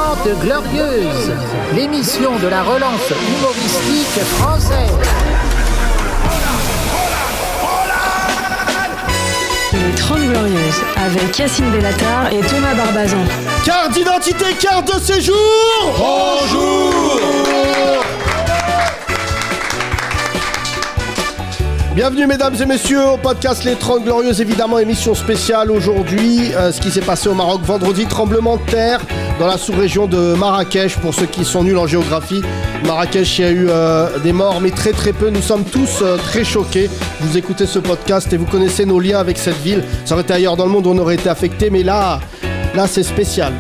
30 Glorieuses, l'émission de la relance humoristique française. Les 30 Glorieuses, avec Yacine Bellatar et Thomas Barbazan. Carte d'identité, carte de séjour. Bonjour. Bienvenue mesdames et messieurs au podcast Les 30 Glorieuses, évidemment émission spéciale aujourd'hui. Ce qui s'est passé au Maroc vendredi, tremblement de terre dans la sous-région de Marrakech. Pour ceux qui sont nuls en géographie, Marrakech, il y a eu des morts mais très très peu. Nous sommes tous très choqués. Vous écoutez ce podcast et vous connaissez nos liens avec cette ville. Ça aurait été ailleurs dans le monde, on aurait été affecté, mais là c'est spécial.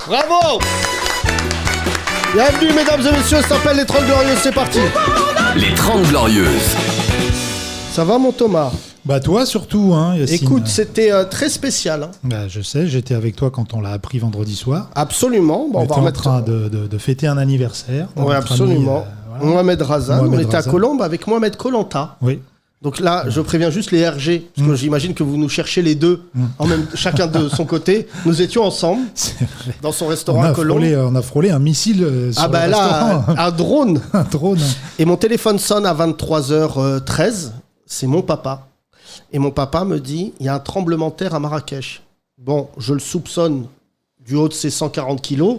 Bravo! Bienvenue mesdames et messieurs, ça s'appelle Les 30 Glorieuses, c'est parti! Les 30 Glorieuses. Ça va mon Thomas? Bah toi surtout, hein, Yacine. Écoute, c'était très spécial. Hein. Bah je sais, j'étais avec toi quand on l'a appris vendredi soir. Absolument. Bon, on était en train de fêter un anniversaire. Oui, absolument. Voilà. Mohamed Razan, on était à Colombes avec Mohamed Kolanta. Oui. Donc là, je préviens juste les RG, parce que j'imagine que vous nous cherchez les deux, chacun de son côté. Nous étions ensemble, dans son restaurant à Colombes. On a frôlé un missile sur le restaurant. Un drone. Un drone. Et mon téléphone sonne à 23h13, c'est mon papa. Et mon papa me dit, il y a un tremblement de terre à Marrakech. Bon, je le soupçonne du haut de ses 140 kilos,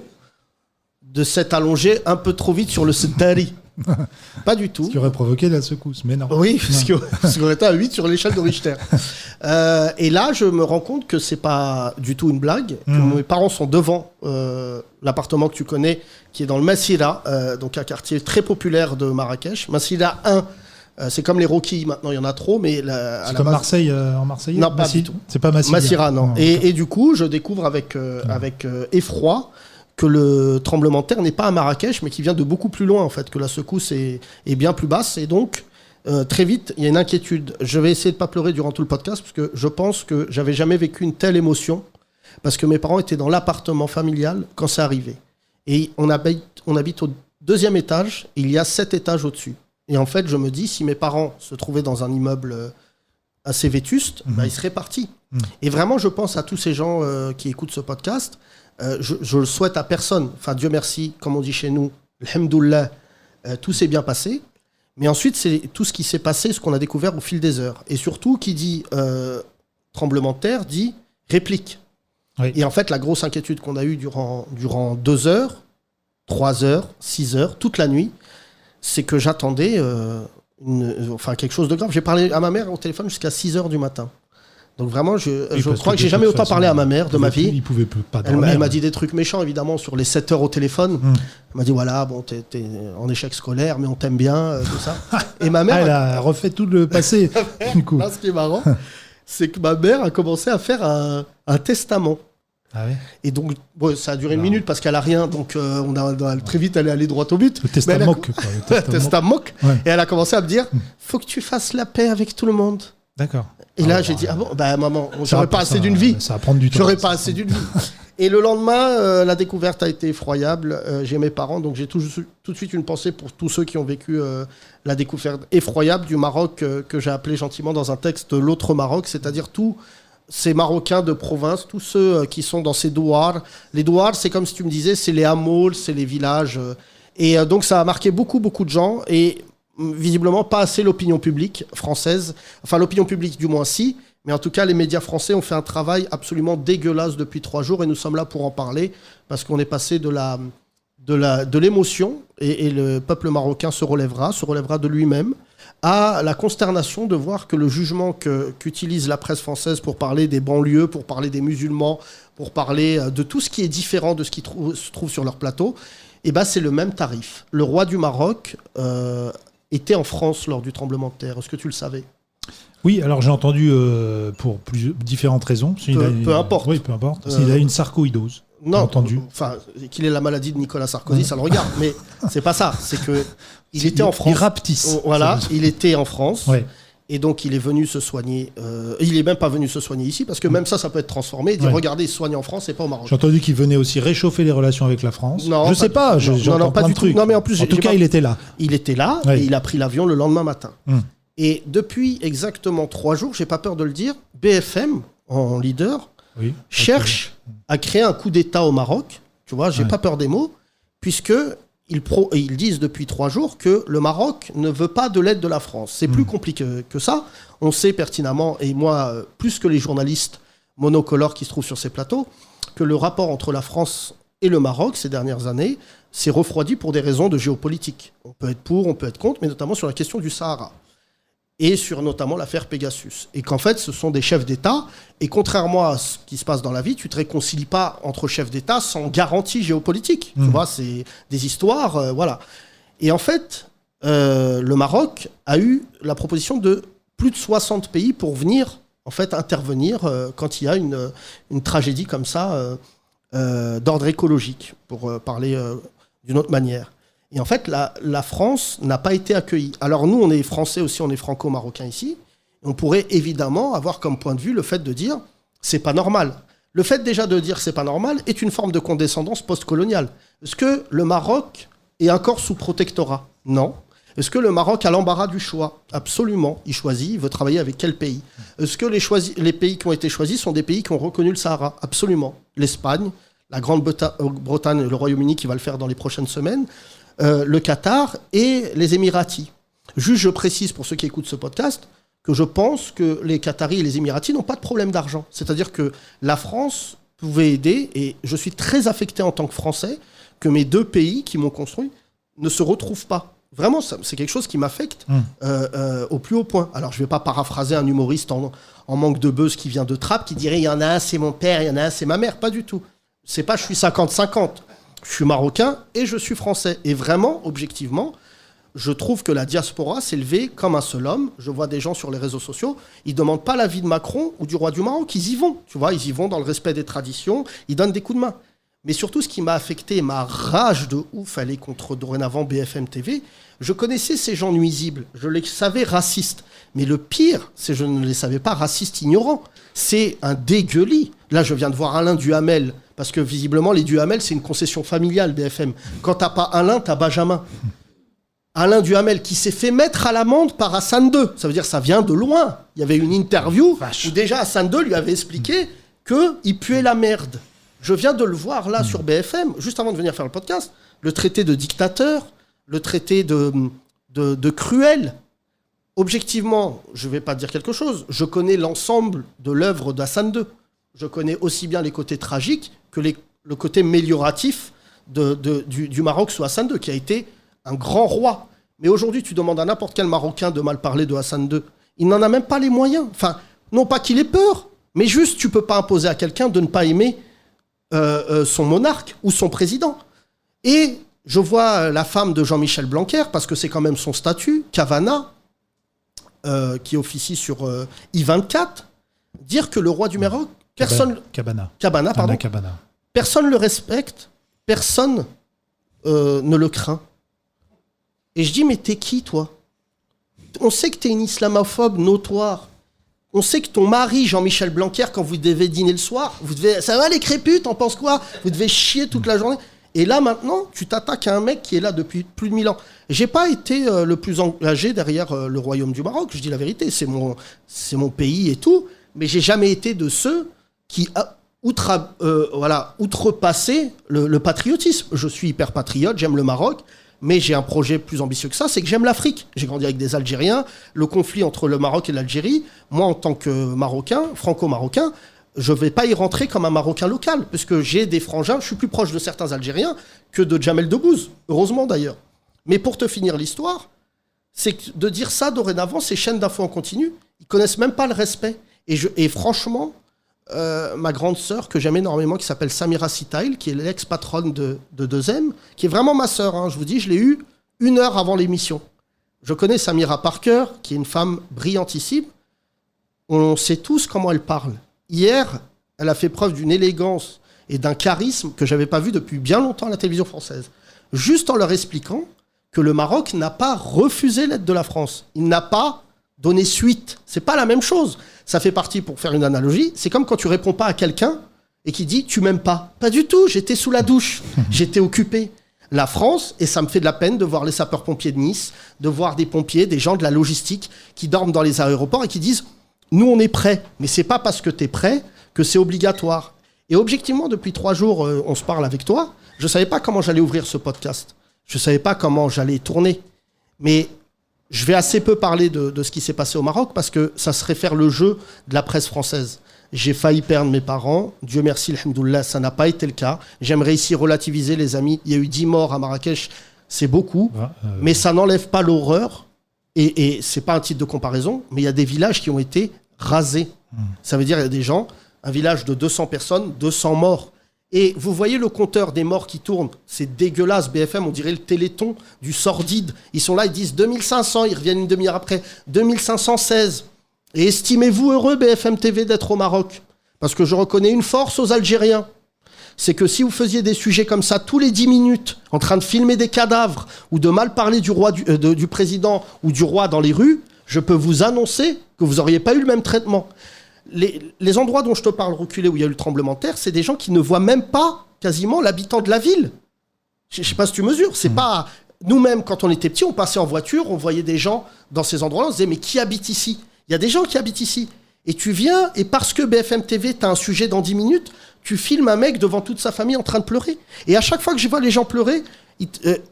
de s'être allongé un peu trop vite sur le Sedari. Pas du tout. Ce qui aurait provoqué la secousse, mais non. Oui, ce qui aurait été à 8 sur l'échelle de Richter. Et là, je me rends compte que c'est pas du tout une blague, que mes parents sont devant l'appartement que tu connais, qui est dans le Massira, donc un quartier très populaire de Marrakech. Massira 1, c'est comme les Rockies, maintenant il y en a trop, mais... c'est comme base... Marseille en Marseille? Non, pas du tout. C'est pas Massira. Massira, non. Et du coup, je découvre avec effroi que le tremblement de terre n'est pas à Marrakech, mais qui vient de beaucoup plus loin, en fait, que la secousse est bien plus basse. Et donc, très vite, il y a une inquiétude. Je vais essayer de ne pas pleurer durant tout le podcast, parce que je pense que j'avais jamais vécu une telle émotion, parce que mes parents étaient dans l'appartement familial quand c'est arrivé. Et on habite au 2e étage, et il y a 7 étages au-dessus. Et en fait, je me dis, si mes parents se trouvaient dans un immeuble assez vétuste, ils seraient partis. Et vraiment, je pense à tous ces gens qui écoutent ce podcast. Je le souhaite à personne. Enfin, Dieu merci, comme on dit chez nous, alhamdoulilah, tout s'est bien passé. Mais ensuite, c'est tout ce qui s'est passé, ce qu'on a découvert au fil des heures. Et surtout, qui dit tremblement de terre, dit réplique. Oui. Et en fait, la grosse inquiétude qu'on a eue durant 2 heures, 3 heures, 6 heures, toute la nuit, c'est que j'attendais quelque chose de grave. J'ai parlé à ma mère au téléphone jusqu'à 6 heures du matin. Donc vraiment, je crois que j'ai jamais autant parlé à ma mère de ma vie. Il pouvait pas dormir. Elle m'a dit des trucs méchants, évidemment, sur les 7 heures au téléphone. Elle m'a dit, voilà, bon, t'es en échec scolaire, mais on t'aime bien, tout ça. Et ma mère... Elle a refait tout le passé, du coup. Là, ce qui est marrant, c'est que ma mère a commencé à faire un testament. Ah ouais. Et donc, bon, ça a duré 1 minute parce qu'elle a rien, donc très vite, elle est allée droit au but. Le testamoc, quoi. Le testamoc. Ouais. Et elle a commencé à me dire, faut que tu fasses la paix avec tout le monde. D'accord. Et là, j'ai dit, ah bon, bah maman, j'aurais pas assez d'une vie. Ça va prendre du temps. J'aurais pas assez d'une vie. Et le lendemain, la découverte a été effroyable. J'ai mes parents, donc j'ai tout de suite une pensée pour tous ceux qui ont vécu la découverte effroyable du Maroc, que j'ai appelé gentiment dans un texte l'autre Maroc, c'est-à-dire tous ces Marocains de province, tous ceux qui sont dans ces douars. Les douars, c'est comme si tu me disais, c'est les hameaux, c'est les villages. Et donc ça a marqué beaucoup de gens. Et visiblement pas assez l'opinion publique française, enfin l'opinion publique du moins si, Mais en tout cas, les médias français ont fait un travail absolument dégueulasse depuis 3 jours et nous sommes là pour en parler parce qu'on est passé de l'émotion et le peuple marocain se relèvera de lui-même à la consternation de voir que le jugement qu'utilise la presse française pour parler des banlieues, pour parler des musulmans, pour parler de tout ce qui est différent de ce qui se trouve sur leur plateau, c'est le même tarif. Le roi du Maroc était en France lors du tremblement de terre. Est-ce que tu le savais ? Oui, alors j'ai entendu pour différentes raisons. Peu importe. Oui, peu importe. Il a une sarcoïdose. Non, entendu. Enfin, qu'il ait la maladie de Nicolas Sarkozy, ça le regarde. Mais c'est pas ça. C'est que il était en France. Il rapetisse. Voilà, il était en France. Ouais. Et donc, il est venu se soigner. Il n'est même pas venu se soigner ici, parce que même ça peut être transformé. Et dire, regardez, il se soigne en France et pas au Maroc. J'ai entendu qu'il venait aussi réchauffer les relations avec la France. Non, je sais pas. Non, pas du tout. Non, mais en plus, tout cas, il était là. Il était là et il a pris l'avion le lendemain matin. Et depuis exactement 3 jours, j'ai pas peur de le dire, BFM, en leader, cherche à créer un coup d'État au Maroc. Tu vois, j'ai pas peur des mots, puisque ils disent depuis 3 jours que le Maroc ne veut pas de l'aide de la France. C'est plus compliqué que ça. On sait pertinemment, et moi, plus que les journalistes monocolores qui se trouvent sur ces plateaux, que le rapport entre la France et le Maroc, ces dernières années, s'est refroidi pour des raisons de géopolitique. On peut être pour, on peut être contre, mais notamment sur la question du Sahara. Et sur notamment l'affaire Pegasus. Et qu'en fait, ce sont des chefs d'État. Et contrairement à ce qui se passe dans la vie, tu ne te réconcilies pas entre chefs d'État sans garantie géopolitique. Tu vois, c'est des histoires, voilà. Et en fait, le Maroc a eu la proposition de plus de 60 pays pour venir, en fait, intervenir quand il y a une tragédie comme ça, d'ordre écologique, pour parler d'une autre manière. Et en fait, la France n'a pas été accueillie. Alors nous, on est français aussi, on est franco-marocains ici. On pourrait évidemment avoir comme point de vue le fait de dire c'est pas normal. Le fait déjà de dire c'est pas normal est une forme de condescendance post-coloniale. Est-ce que le Maroc est encore sous protectorat ? Non. Est-ce que le Maroc a l'embarras du choix ? Absolument. Il choisit, il veut travailler avec quel pays ? Est-ce que les pays qui ont été choisis sont des pays qui ont reconnu le Sahara ? Absolument. L'Espagne, la Grande-Bretagne, le Royaume-Uni qui va le faire dans les prochaines semaines, le Qatar et les Émiratis. Juste, je précise pour ceux qui écoutent ce podcast que je pense que les Qataris et les Émiratis n'ont pas de problème d'argent. C'est-à-dire que la France pouvait aider, et je suis très affecté en tant que Français que mes 2 pays qui m'ont construit ne se retrouvent pas. Vraiment, c'est quelque chose qui m'affecte au plus haut point. Alors, je ne vais pas paraphraser un humoriste en manque de buzz qui vient de Trappes, qui dirait « il y en a un, c'est mon père, il y en a un, c'est ma mère ». Pas du tout. C'est pas « je suis 50-50 ». Je suis marocain et je suis français. Et vraiment, objectivement, je trouve que la diaspora s'est levée comme un seul homme. Je vois des gens sur les réseaux sociaux, ils ne demandent pas l'avis de Macron ou du roi du Maroc, ils y vont. Tu vois, ils y vont dans le respect des traditions, ils donnent des coups de main. Mais surtout, ce qui m'a affecté, ma rage de ouf, elle est contre dorénavant BFM TV. Je connaissais ces gens nuisibles, je les savais racistes. Mais le pire, c'est que je ne les savais pas racistes ignorants. C'est un dégueulis. Là, je viens de voir Alain Duhamel, parce que visiblement, les Duhamel, c'est une concession familiale, BFM. Quand t'as pas Alain, t'as Benjamin. Alain Duhamel, qui s'est fait mettre à l'amende par Hassan II. Ça veut dire que ça vient de loin. Il y avait une interview où déjà Hassan II lui avait expliqué qu'il puait la merde. Je viens de le voir là sur BFM, juste avant de venir faire le podcast. Le traité de dictateur, le traité de cruel. Objectivement, je ne vais pas dire quelque chose. Je connais l'ensemble de l'œuvre d'Hassan II. Je connais aussi bien les côtés tragiques que le côté amélioratif du Maroc sous Hassan II, qui a été un grand roi. Mais aujourd'hui, tu demandes à n'importe quel Marocain de mal parler de Hassan II. Il n'en a même pas les moyens. Enfin, non pas qu'il ait peur, mais juste, tu ne peux pas imposer à quelqu'un de ne pas aimer son monarque ou son président. Et je vois la femme de Jean-Michel Blanquer, parce que c'est quand même son statut, Cavana, qui officie sur I24, dire que le roi du Maroc, Cabana, pardon. Personne ne le respecte, personne ne le craint. Et je dis, mais t'es qui, toi ? On sait que t'es une islamophobe notoire. On sait que ton mari, Jean-Michel Blanquer, quand vous devez dîner le soir, ça va les crépus, t'en penses quoi ? Vous devez chier toute la journée. Et là, maintenant, tu t'attaques à un mec qui est là depuis plus de 1000 ans. J'ai pas été le plus engagé derrière le royaume du Maroc, je dis la vérité, c'est mon pays et tout, mais j'ai jamais été de ceux qui outrepassaient le patriotisme. Je suis hyper patriote, j'aime le Maroc, Mais j'ai un projet plus ambitieux que ça, c'est que j'aime l'Afrique. J'ai grandi avec des Algériens. Le conflit entre le Maroc et l'Algérie, moi, en tant que Marocain, franco-marocain, je ne vais pas y rentrer comme un Marocain local, puisque j'ai des frangins, je suis plus proche de certains Algériens que de Jamel Debbouze, heureusement d'ailleurs. Mais pour te finir l'histoire, c'est que de dire ça dorénavant, ces chaînes d'infos en continu, ils connaissent même pas le respect. Et franchement, ma grande sœur, que j'aime énormément, qui s'appelle Samira Sitaïl, qui est l'ex-patronne de 2M, qui est vraiment ma sœur, hein, je vous dis, je l'ai eue 1 heure avant l'émission. Je connais Samira par cœur, qui est une femme brillantissime. On sait tous comment elle parle. Hier, elle a fait preuve d'une élégance et d'un charisme que je n'avais pas vu depuis bien longtemps à la télévision française. Juste en leur expliquant que le Maroc n'a pas refusé l'aide de la France. Il n'a pas donné suite. C'est pas la même chose. Ça fait partie, pour faire une analogie, c'est comme quand tu réponds pas à quelqu'un et qui dit « tu m'aimes pas ». Pas du tout, j'étais sous la douche, j'étais occupé. La France, et ça me fait de la peine de voir les sapeurs-pompiers de Nice, de voir des pompiers, des gens de la logistique qui dorment dans les aéroports et qui disent « nous on est prêts ». Mais c'est pas parce que tu es prêt que c'est obligatoire. Et objectivement, depuis 3 jours, on se parle avec toi, je savais pas comment j'allais ouvrir ce podcast. Je savais pas comment j'allais tourner. Mais je vais assez peu parler de ce qui s'est passé au Maroc parce que ça serait faire le jeu de la presse française. J'ai failli perdre mes parents. Dieu merci, alhamdoulilah, ça n'a pas été le cas. J'aimerais ici relativiser, les amis. Il y a eu 10 morts à Marrakech, c'est beaucoup. Mais ça n'enlève pas l'horreur. Et c'est pas un titre de comparaison, mais il y a des villages qui ont été rasés. Ça veut dire qu'il y a des gens, un village de 200 personnes, 200 morts. Et vous voyez le compteur des morts qui tourne, c'est dégueulasse. BFM, on dirait le Téléthon du sordide. Ils sont là, ils disent 2500, ils reviennent une demi-heure après, 2516. Et estimez-vous heureux, BFM TV, d'être au Maroc. Parce que je reconnais une force aux Algériens. C'est que si vous faisiez des sujets comme ça tous les 10 minutes, en train de filmer des cadavres, ou de mal parler du roi, du président ou du roi dans les rues, je peux vous annoncer que vous n'auriez pas eu le même traitement. Les endroits dont je te parle reculés où il y a eu le tremblement de terre, c'est des gens qui ne voient même pas quasiment l'habitant de la ville. Je ne sais pas si tu mesures. C'est pas nous-mêmes, quand on était petits, on passait en voiture, on voyait des gens dans ces endroits-là, on se disait mais qui habite ici ? Il y a des gens qui habitent ici. Et tu viens, et parce que BFM TV, tu as un sujet dans 10 minutes, tu filmes un mec devant toute sa famille en train de pleurer. Et à chaque fois que je vois les gens pleurer,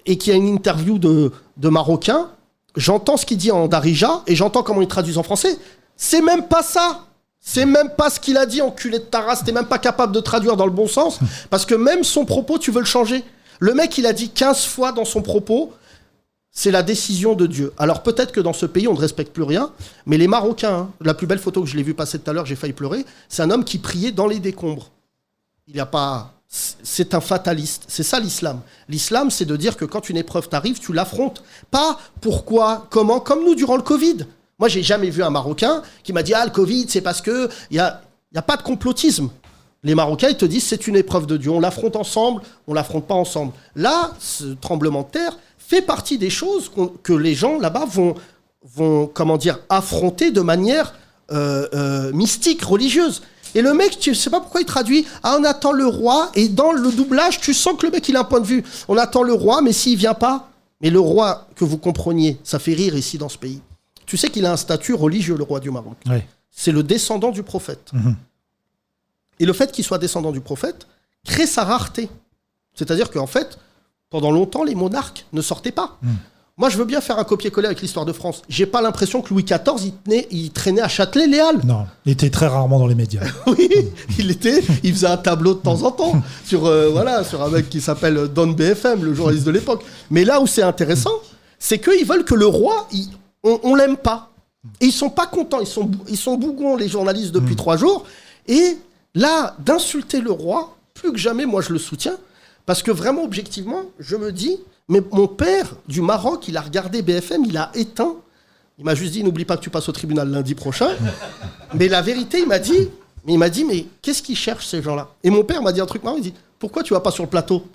et qu'il y a une interview de Marocains, j'entends ce qu'il dit en darija, et j'entends comment ils traduisent en français. C'est même pas ça. C'est même pas ce qu'il a dit, enculé de ta race. T'es même pas capable de traduire dans le bon sens, parce que même son propos, tu veux le changer. Le mec, il a dit 15 fois dans son propos, c'est la décision de Dieu. Alors peut-être que dans ce pays, on ne respecte plus rien, mais les Marocains, hein, la plus belle photo que je l'ai vue passer tout à l'heure, j'ai failli pleurer, c'est un homme qui priait dans les décombres. Il n'y a pas... C'est un fataliste. C'est ça l'islam. L'islam, c'est de dire que quand une épreuve t'arrive, tu l'affrontes. Pas pourquoi, comment, comme nous durant le Covid. Moi, j'ai jamais vu un Marocain qui m'a dit « Ah, le Covid, c'est parce que... » Il y a pas de complotisme. Les Marocains, ils te disent « C'est une épreuve de Dieu. On l'affronte ensemble, on l'affronte pas ensemble. » Là, ce tremblement de terre fait partie des choses que les gens là-bas vont comment dire, affronter de manière mystique, religieuse. Et le mec, tu sais pas pourquoi il traduit « Ah, on attend le roi. » Et dans le doublage, tu sens que le mec, il a un point de vue. On attend le roi, mais s'il vient pas... Mais le roi, que vous compreniez, ça fait rire ici dans ce pays. Tu sais qu'il a un statut religieux, le roi du Maroc. Oui. C'est le descendant du prophète. Et le fait qu'il soit descendant du prophète crée sa rareté. C'est-à-dire qu'en fait, pendant longtemps, les monarques ne sortaient pas. Moi, je veux bien faire un copier-coller avec l'histoire de France. J'ai pas l'impression que Louis XIV, il traînait à Châtelet-Léal. Non, il était très rarement dans les médias. Oui, il faisait un tableau de temps en temps sur un mec qui s'appelle Don BFM, le journaliste de l'époque. Mais là où c'est intéressant, c'est qu'ils veulent que le roi... On l'aime pas. Et ils sont pas contents. Ils sont bougons, les journalistes, depuis 3 jours. Et là, d'insulter le roi, plus que jamais, moi, je le soutiens. Parce que vraiment, objectivement, je me dis, mais mon père du Maroc, il a regardé BFM, il a éteint. Il m'a juste dit, n'oublie pas que tu passes au tribunal lundi prochain. Mais la vérité, il m'a dit, mais qu'est-ce qu'ils cherchent, ces gens-là ? Et mon père m'a dit un truc marrant, il dit, pourquoi tu vas pas sur le plateau ?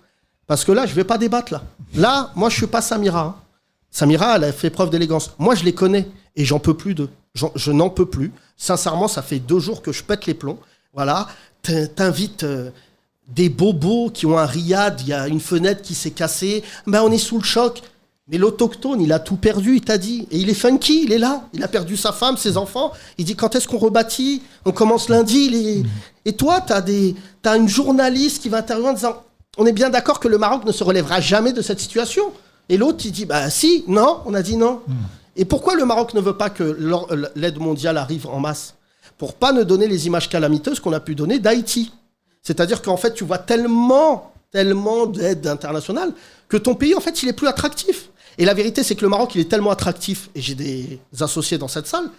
Parce que là, je vais pas débattre, là. Là, moi, je suis pas Samira, hein. Samira, elle a fait preuve d'élégance. Moi, je les connais et j'en peux plus d'eux. Je n'en peux plus. Sincèrement, ça fait 2 jours que je pète les plombs. Voilà, t'invites des bobos qui ont un riad, il y a une fenêtre qui s'est cassée. Ben, on est sous le choc. Mais l'autochtone, il a tout perdu, il t'a dit. Et il est funky, il est là. Il a perdu sa femme, ses enfants. Il dit, quand est-ce qu'on rebâtit ? On commence lundi. Et toi, t'as une journaliste qui va intervenir en disant, on est bien d'accord que le Maroc ne se relèvera jamais de cette situation. Et l'autre, il dit, bah si, non, on a dit non. Et pourquoi le Maroc ne veut pas que l'aide mondiale arrive en masse ? Pour pas ne donner les images calamiteuses qu'on a pu donner d'Haïti. C'est-à-dire qu'en fait, tu vois tellement d'aide internationale que ton pays, en fait, il est plus attractif. Et la vérité, c'est que le Maroc, il est tellement attractif, et j'ai des associés dans cette salle,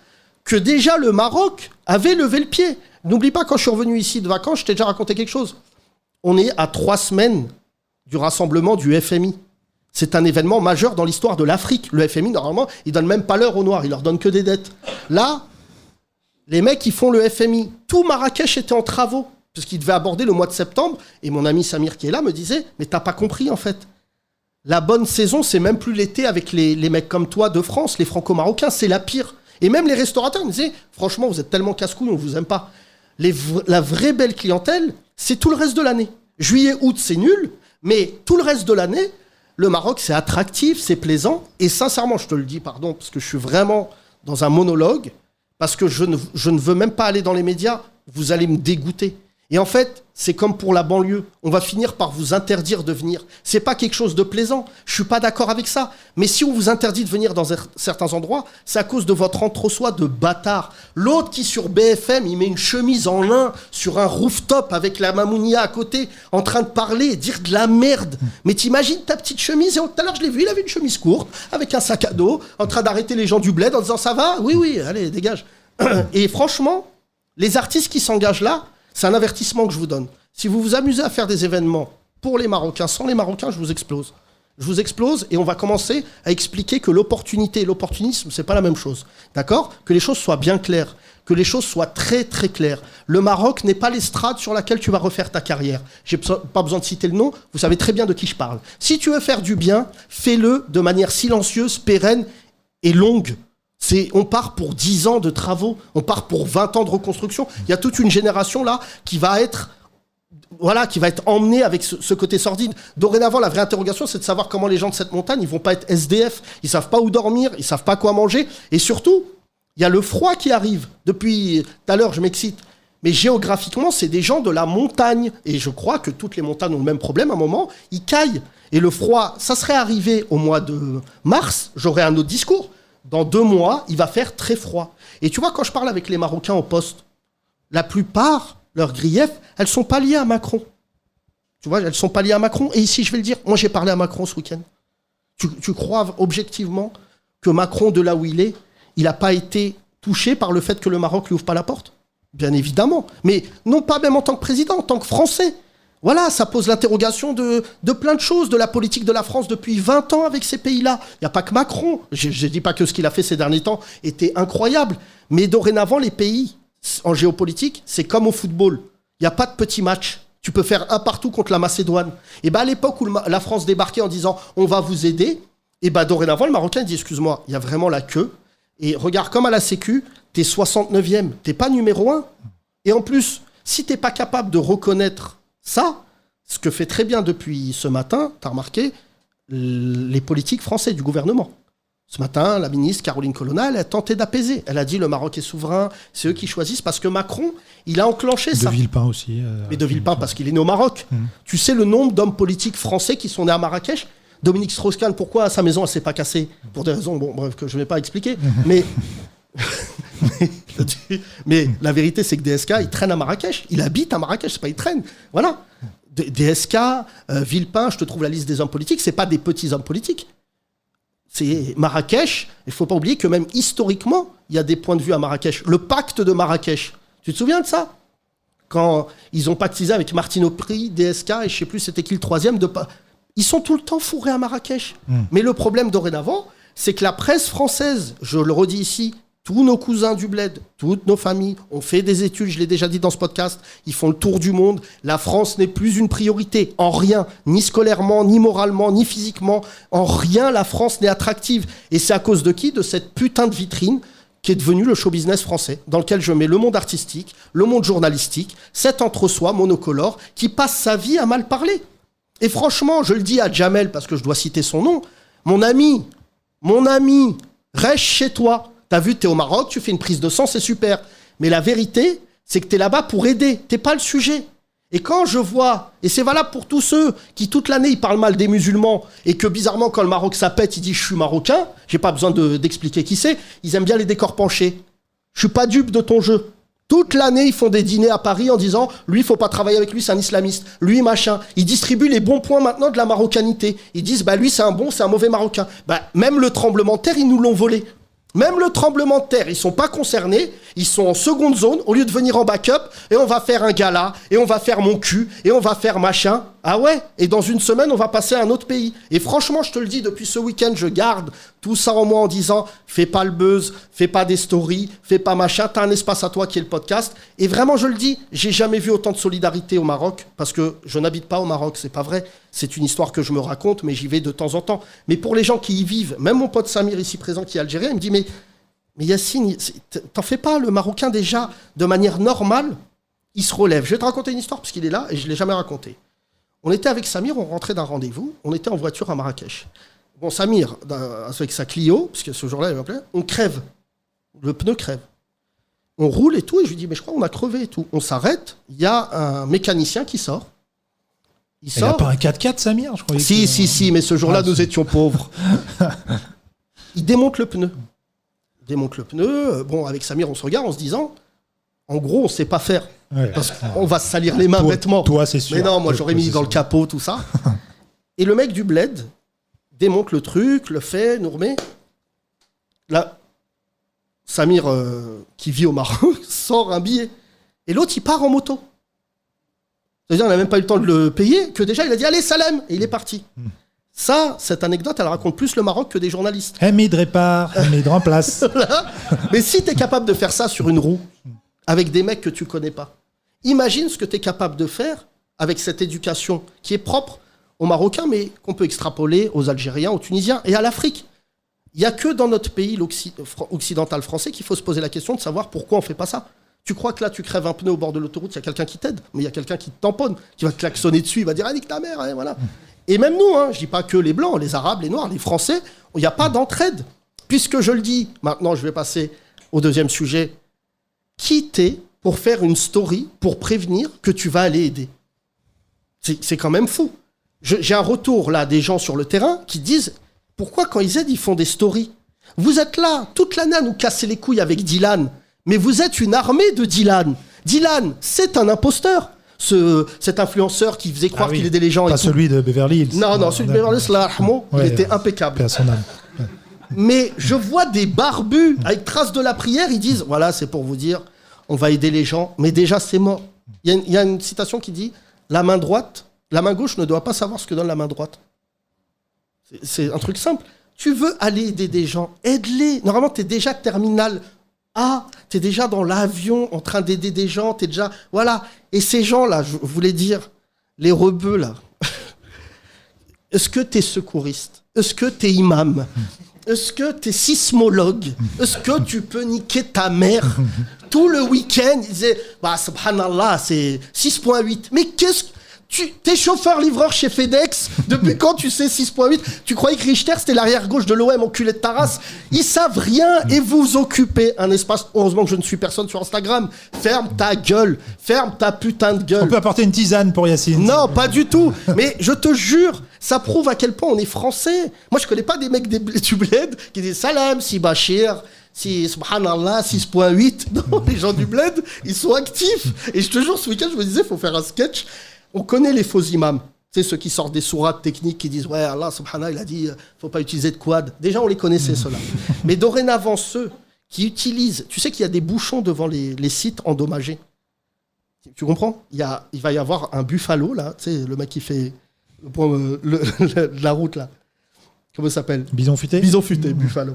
que déjà le Maroc avait levé le pied. N'oublie pas, quand je suis revenu ici de vacances, je t'ai déjà raconté quelque chose. On est à 3 semaines du rassemblement du FMI. C'est un événement majeur dans l'histoire de l'Afrique. Le FMI, normalement, il donne même pas l'heure aux Noirs, il leur donne que des dettes. Là, les mecs, ils font le FMI. Tout Marrakech était en travaux, parce qu'ils devaient aborder le mois de septembre. Et mon ami Samir, qui est là, me disait, mais t'as pas compris, en fait. La bonne saison, c'est même plus l'été avec les mecs comme toi de France, les franco-marocains, c'est la pire. Et même les restaurateurs me disaient, franchement, vous êtes tellement casse-couilles, on vous aime pas. La vraie belle clientèle, c'est tout le reste de l'année. Juillet, août, c'est nul, mais tout le reste de l'année, le Maroc, c'est attractif, c'est plaisant. Et sincèrement, je te le dis, pardon, parce que je suis vraiment dans un monologue, parce que je ne veux même pas aller dans les médias, vous allez me dégoûter. Et en fait, c'est comme pour la banlieue. On va finir par vous interdire de venir. C'est pas quelque chose de plaisant. Je suis pas d'accord avec ça. Mais si on vous interdit de venir dans certains endroits, c'est à cause de votre entre-soi de bâtard. L'autre qui, sur BFM, il met une chemise en lin sur un rooftop avec la mamounia à côté, en train de parler et dire de la merde. Mais t'imagines ta petite chemise, et tout à l'heure je l'ai vu, il avait une chemise courte, avec un sac à dos, en train d'arrêter les gens du bled en disant ça va ? Oui, allez, dégage. Et franchement, les artistes qui s'engagent là, c'est un avertissement que je vous donne. Si vous vous amusez à faire des événements pour les Marocains, sans les Marocains, je vous explose. Je vous explose et on va commencer à expliquer que l'opportunité et l'opportunisme, c'est pas la même chose. D'accord ? Que les choses soient bien claires. Que les choses soient très très claires. Le Maroc n'est pas l'estrade sur laquelle tu vas refaire ta carrière. J'ai pas besoin de citer le nom, vous savez très bien de qui je parle. Si tu veux faire du bien, fais-le de manière silencieuse, pérenne et longue. On part pour 10 ans de travaux, on part pour 20 ans de reconstruction. Il y a toute une génération là qui va être emmenée avec ce côté sordide. Dorénavant, la vraie interrogation, c'est de savoir comment les gens de cette montagne, ils vont pas être SDF, ils savent pas où dormir, ils savent pas quoi manger. Et surtout, il y a le froid qui arrive. Depuis tout à l'heure, je m'excite. Mais géographiquement, c'est des gens de la montagne. Et je crois que toutes les montagnes ont le même problème. À un moment, ils caillent. Et le froid, ça serait arrivé au mois de mars, j'aurais un autre discours. Dans 2 mois, il va faire très froid. Et tu vois, quand je parle avec les Marocains au poste, la plupart, leurs griefs, elles sont pas liées à Macron. Tu vois, elles sont pas liées à Macron. Et ici, je vais le dire, moi j'ai parlé à Macron ce week-end. Tu crois objectivement que Macron, de là où il est, il n'a pas été touché par le fait que le Maroc lui ouvre pas la porte ? Bien évidemment. Mais non pas même en tant que président, en tant que Français. Voilà, ça pose l'interrogation de plein de choses, de la politique de la France depuis 20 ans avec ces pays-là. Il n'y a pas que Macron. Je ne dis pas que ce qu'il a fait ces derniers temps était incroyable. Mais dorénavant, les pays, en géopolitique, c'est comme au football. Il n'y a pas de petits matchs. Tu peux faire un partout contre la Macédoine. Et bien à l'époque où la France débarquait en disant « on va vous aider », et bien dorénavant, le Marocain dit « excuse-moi, il y a vraiment la queue. Et regarde, comme à la Sécu, t'es 69e, t'es pas numéro 1. Et en plus, si t'es pas capable de reconnaître ça, ce que fait très bien depuis ce matin, tu as remarqué, les politiques français du gouvernement. Ce matin, la ministre Caroline Colonna, elle a tenté d'apaiser. Elle a dit le Maroc est souverain, c'est eux qui choisissent, parce que Macron, il a enclenché ça. De Villepin aussi. Mais de Villepin, parce qu'il est né au Maroc. Tu sais le nombre d'hommes politiques français qui sont nés à Marrakech ? Dominique Strauss-Kahn, pourquoi sa maison, elle s'est pas cassée ? Pour des raisons, bon, bref, que je ne vais pas expliquer. Mais la vérité, c'est que DSK, il traîne à Marrakech. Il habite à Marrakech, c'est pas il traîne. Voilà. DSK, Villepin, je te trouve la liste des hommes politiques, c'est pas des petits hommes politiques. C'est Marrakech. Il faut pas oublier que même historiquement, il y a des points de vue à Marrakech. Le pacte de Marrakech, tu te souviens de ça ? Quand ils ont pactisé avec Martine Aubry, DSK, et je sais plus c'était qui le troisième, ils sont tout le temps fourrés à Marrakech. Mais le problème dorénavant, c'est que la presse française, je le redis ici, tous nos cousins du bled, toutes nos familles ont fait des études, je l'ai déjà dit dans ce podcast, ils font le tour du monde. La France n'est plus une priorité, en rien, ni scolairement, ni moralement, ni physiquement. En rien, la France n'est attractive. Et c'est à cause de qui ? De cette putain de vitrine qui est devenue le show business français, dans lequel je mets le monde artistique, le monde journalistique, cet entre-soi monocolore qui passe sa vie à mal parler. Et franchement, je le dis à Jamel, parce que je dois citer son nom, mon ami, reste chez toi. T'as vu, t'es au Maroc, tu fais une prise de sang, c'est super. Mais la vérité, c'est que t'es là-bas pour aider. T'es pas le sujet. Et quand je vois, et c'est valable pour tous ceux qui toute l'année ils parlent mal des musulmans et que bizarrement quand le Maroc ça pète, ils disent je suis marocain, j'ai pas besoin d'expliquer qui c'est, ils aiment bien les décors penchés. Je suis pas dupe de ton jeu. Toute l'année, ils font des dîners à Paris en disant lui, il faut pas travailler avec lui, c'est un islamiste. Lui, machin. Ils distribuent les bons points maintenant de la marocanité. Ils disent bah lui, c'est un mauvais marocain. Bah même le tremblement de terre, ils nous l'ont volé. Même le tremblement de terre, ils sont pas concernés, ils sont en seconde zone, au lieu de venir en backup, et on va faire un gala, et on va faire mon cul, et on va faire machin. Ah ouais, et dans une semaine, on va passer à un autre pays. Et franchement, je te le dis, depuis ce week-end, je garde tout ça en moi en disant, fais pas le buzz, fais pas des stories, fais pas machin, t'as un espace à toi qui est le podcast. Et vraiment, je le dis, j'ai jamais vu autant de solidarité au Maroc, parce que je n'habite pas au Maroc, c'est pas vrai. C'est une histoire que je me raconte, mais j'y vais de temps en temps. Mais pour les gens qui y vivent, même mon pote Samir ici présent qui est algérien, il me dit, mais Yacine, t'en fais pas, le Marocain déjà, de manière normale, il se relève. Je vais te raconter une histoire, parce qu'il est là, et je ne l'ai jamais raconté. On était avec Samir, on rentrait d'un rendez-vous, on était en voiture à Marrakech. Bon, Samir, avec sa Clio, parce que ce jour-là, il m'appelait, on crève. Le pneu crève. On roule et tout, et je lui dis, mais je crois qu'on a crevé et tout. On s'arrête, il y a un mécanicien qui sort. Il n'y a pas un 4x4, Samir, je croyais. Si, mais ce jour-là, nous étions pauvres. Il démonte le pneu. Bon, avec Samir, on se regarde en se disant, en gros, on ne sait pas faire. Ouais. Parce qu'on va se salir les mains bêtement. Toi, c'est sûr. Mais non, moi, j'aurais mis dans le capot, tout ça. Et le mec du bled démonte le truc, le fait, nous remet. Là, Samir, qui vit au Maroc, sort un billet. Et l'autre, il part en moto. C'est-à-dire, on n'a même pas eu le temps de le payer, que déjà, il a dit, allez, salam. Et il est parti. Ça, cette anecdote, elle raconte plus le Maroc que des journalistes. Aimé de répare, aimé de remplace. Mais si tu es capable de faire ça sur une roue, avec des mecs que tu connais pas, imagine ce que tu es capable de faire avec cette éducation qui est propre aux Marocains, mais qu'on peut extrapoler aux Algériens, aux Tunisiens et à l'Afrique. Il n'y a que dans notre pays occidental français qu'il faut se poser la question de savoir pourquoi on ne fait pas ça. Tu crois que là, tu crèves un pneu au bord de l'autoroute, il y a quelqu'un qui t'aide, mais il y a quelqu'un qui te tamponne, qui va te klaxonner dessus, il va dire « Ah, nique ta mère hein, !» voilà. Et même nous, je ne dis pas que les Blancs, les Arabes, les Noirs, les Français, il n'y a pas d'entraide. Puisque je le dis, maintenant je vais passer au deuxième sujet. Qui t'es pour faire une story pour prévenir que tu vas aller aider ? C'est quand même fou. J'ai un retour là des gens sur le terrain qui disent pourquoi quand ils aident, ils font des stories ? Vous êtes là toute l'année à nous casser les couilles avec Dylan, mais vous êtes une armée de Dylan. Dylan, c'est un imposteur. Cet influenceur qui faisait croire qu'il aidait les gens. Pas celui de Beverly Hills. Non, celui de Beverly Hills, il était impeccable. Personnel. Mais je vois des barbus avec traces de la prière, ils disent, voilà, c'est pour vous dire, on va aider les gens, mais déjà c'est mort. Il y a une citation qui dit, la main gauche ne doit pas savoir ce que donne la main droite. C'est un truc simple. Tu veux aller aider des gens, aide-les. Normalement, tu es déjà terminal A, tu es déjà dans l'avion en train d'aider des gens, tu es déjà... Voilà. Et ces gens-là, je voulais dire, les rebeux, là, est-ce que tu es secouriste ? Est-ce que tu es imam ? Est-ce que tu es sismologue ? Est-ce que tu peux niquer ta mère ? Tout le week-end, ils disaient, subhanallah, c'est 6.8. Mais qu'est-ce que... T'es chauffeur-livreur chez FedEx. Depuis quand tu sais 6.8 ? Tu croyais que Richter, c'était l'arrière-gauche de l'OM, enculé de ta race ? Ils savent rien et vous occupez un espace. Heureusement que je ne suis personne sur Instagram. Ferme ta gueule. Ferme ta putain de gueule. On peut apporter une tisane pour Yacine. Non, pas du tout. Mais je te jure, ça prouve à quel point on est français. Moi, je connais pas des mecs du bled qui disent salam, si Bachir. Si, subhanallah, 6.8. Non, les gens du bled, ils sont actifs. Et je te jure, ce week-end, je me disais, il faut faire un sketch. On connaît les faux imams. Tu sais, ceux qui sortent des sourates techniques qui disent « Ouais, Allah, subhanallah, il a dit, faut pas utiliser de quad. » Déjà, on les connaissait, ceux-là. Mais dorénavant, ceux qui utilisent... Tu sais qu'il y a des bouchons devant les sites endommagés. Tu comprends ? Il va y avoir un buffalo, là. Tu sais, le mec qui fait la route, là. Comment ça s'appelle ? Bison futé ? Bison futé, buffalo.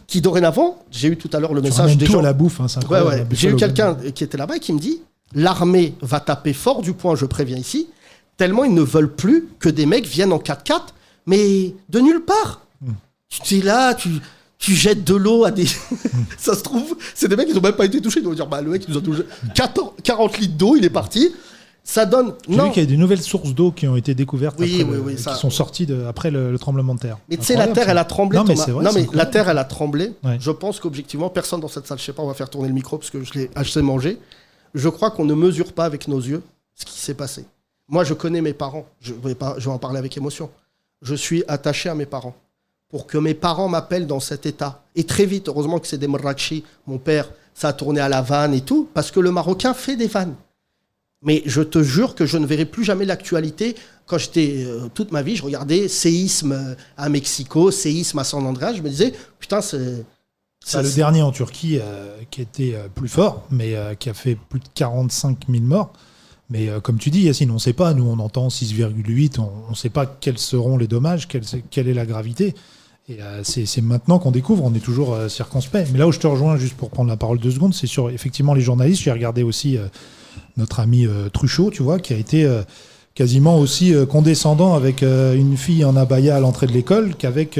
Qui, dorénavant, j'ai eu tout à l'heure le message des gens... à la bouffe, hein, c'est incroyable. Ouais. J'ai eu quelqu'un qui était là-bas et qui me dit... L'armée va taper fort du poing, je préviens ici, tellement ils ne veulent plus que des mecs viennent en 4x4, mais de nulle part. Tu es là, tu jettes de l'eau à des... Ça se trouve, c'est des mecs qui n'ont même pas été touchés. Ils vont dire, le mec, il nous a touché 40 litres d'eau, il est parti. Ça donne... J'ai vu qu'il y a des nouvelles sources d'eau qui ont été découvertes qui sont sorties après le tremblement de terre. Mais tu sais, la Terre, elle a tremblé. Non, mais c'est vrai. Non, mais la Terre, elle a tremblé. Ouais. Je pense qu'objectivement, personne dans cette salle, je sais pas, on va faire tourner le micro parce que je l'ai assez mangé. Je crois qu'on ne mesure pas avec nos yeux ce qui s'est passé. Moi, je connais mes parents. Je vais en parler avec émotion. Je suis attaché à mes parents. Pour que mes parents m'appellent dans cet état. Et très vite, heureusement que c'est des Mrachi, mon père, ça a tourné à la vanne et tout, parce que le Marocain fait des vannes. Mais je te jure que je ne verrai plus jamais l'actualité. Quand j'étais toute ma vie, je regardais séisme à Mexico, séisme à San Andreas. Je me disais, putain, c'est le dernier en Turquie qui était plus fort, mais qui a fait plus de 45 000 morts. Mais comme tu dis, Yacine, on ne sait pas. Nous, on entend 6,8. On ne sait pas quels seront les dommages, quelle est la gravité. Et c'est maintenant qu'on découvre. On est toujours circonspect. Mais là où je te rejoins, juste pour prendre la parole 2 secondes, c'est sur effectivement les journalistes. J'ai regardé aussi notre ami Truchot, tu vois, qui a été quasiment aussi condescendant avec une fille en abaya à l'entrée de l'école qu'avec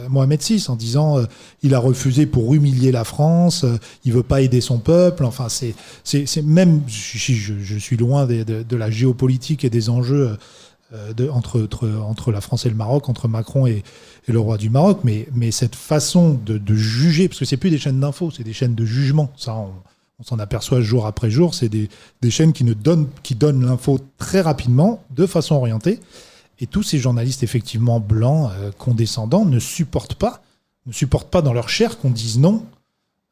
Mohamed VI, en disant il a refusé pour humilier la France, il veut pas aider son peuple. Enfin, c'est même, je suis loin de la géopolitique et des enjeux entre la France et le Maroc, entre Macron et le roi du Maroc, mais cette façon de juger, parce que c'est plus des chaînes d'infos, c'est des chaînes de jugement. Ça, on s'en aperçoit jour après jour. C'est des chaînes qui donnent l'info très rapidement, de façon orientée. Et tous ces journalistes, effectivement, blancs, condescendants, ne supportent pas dans leur chair qu'on dise non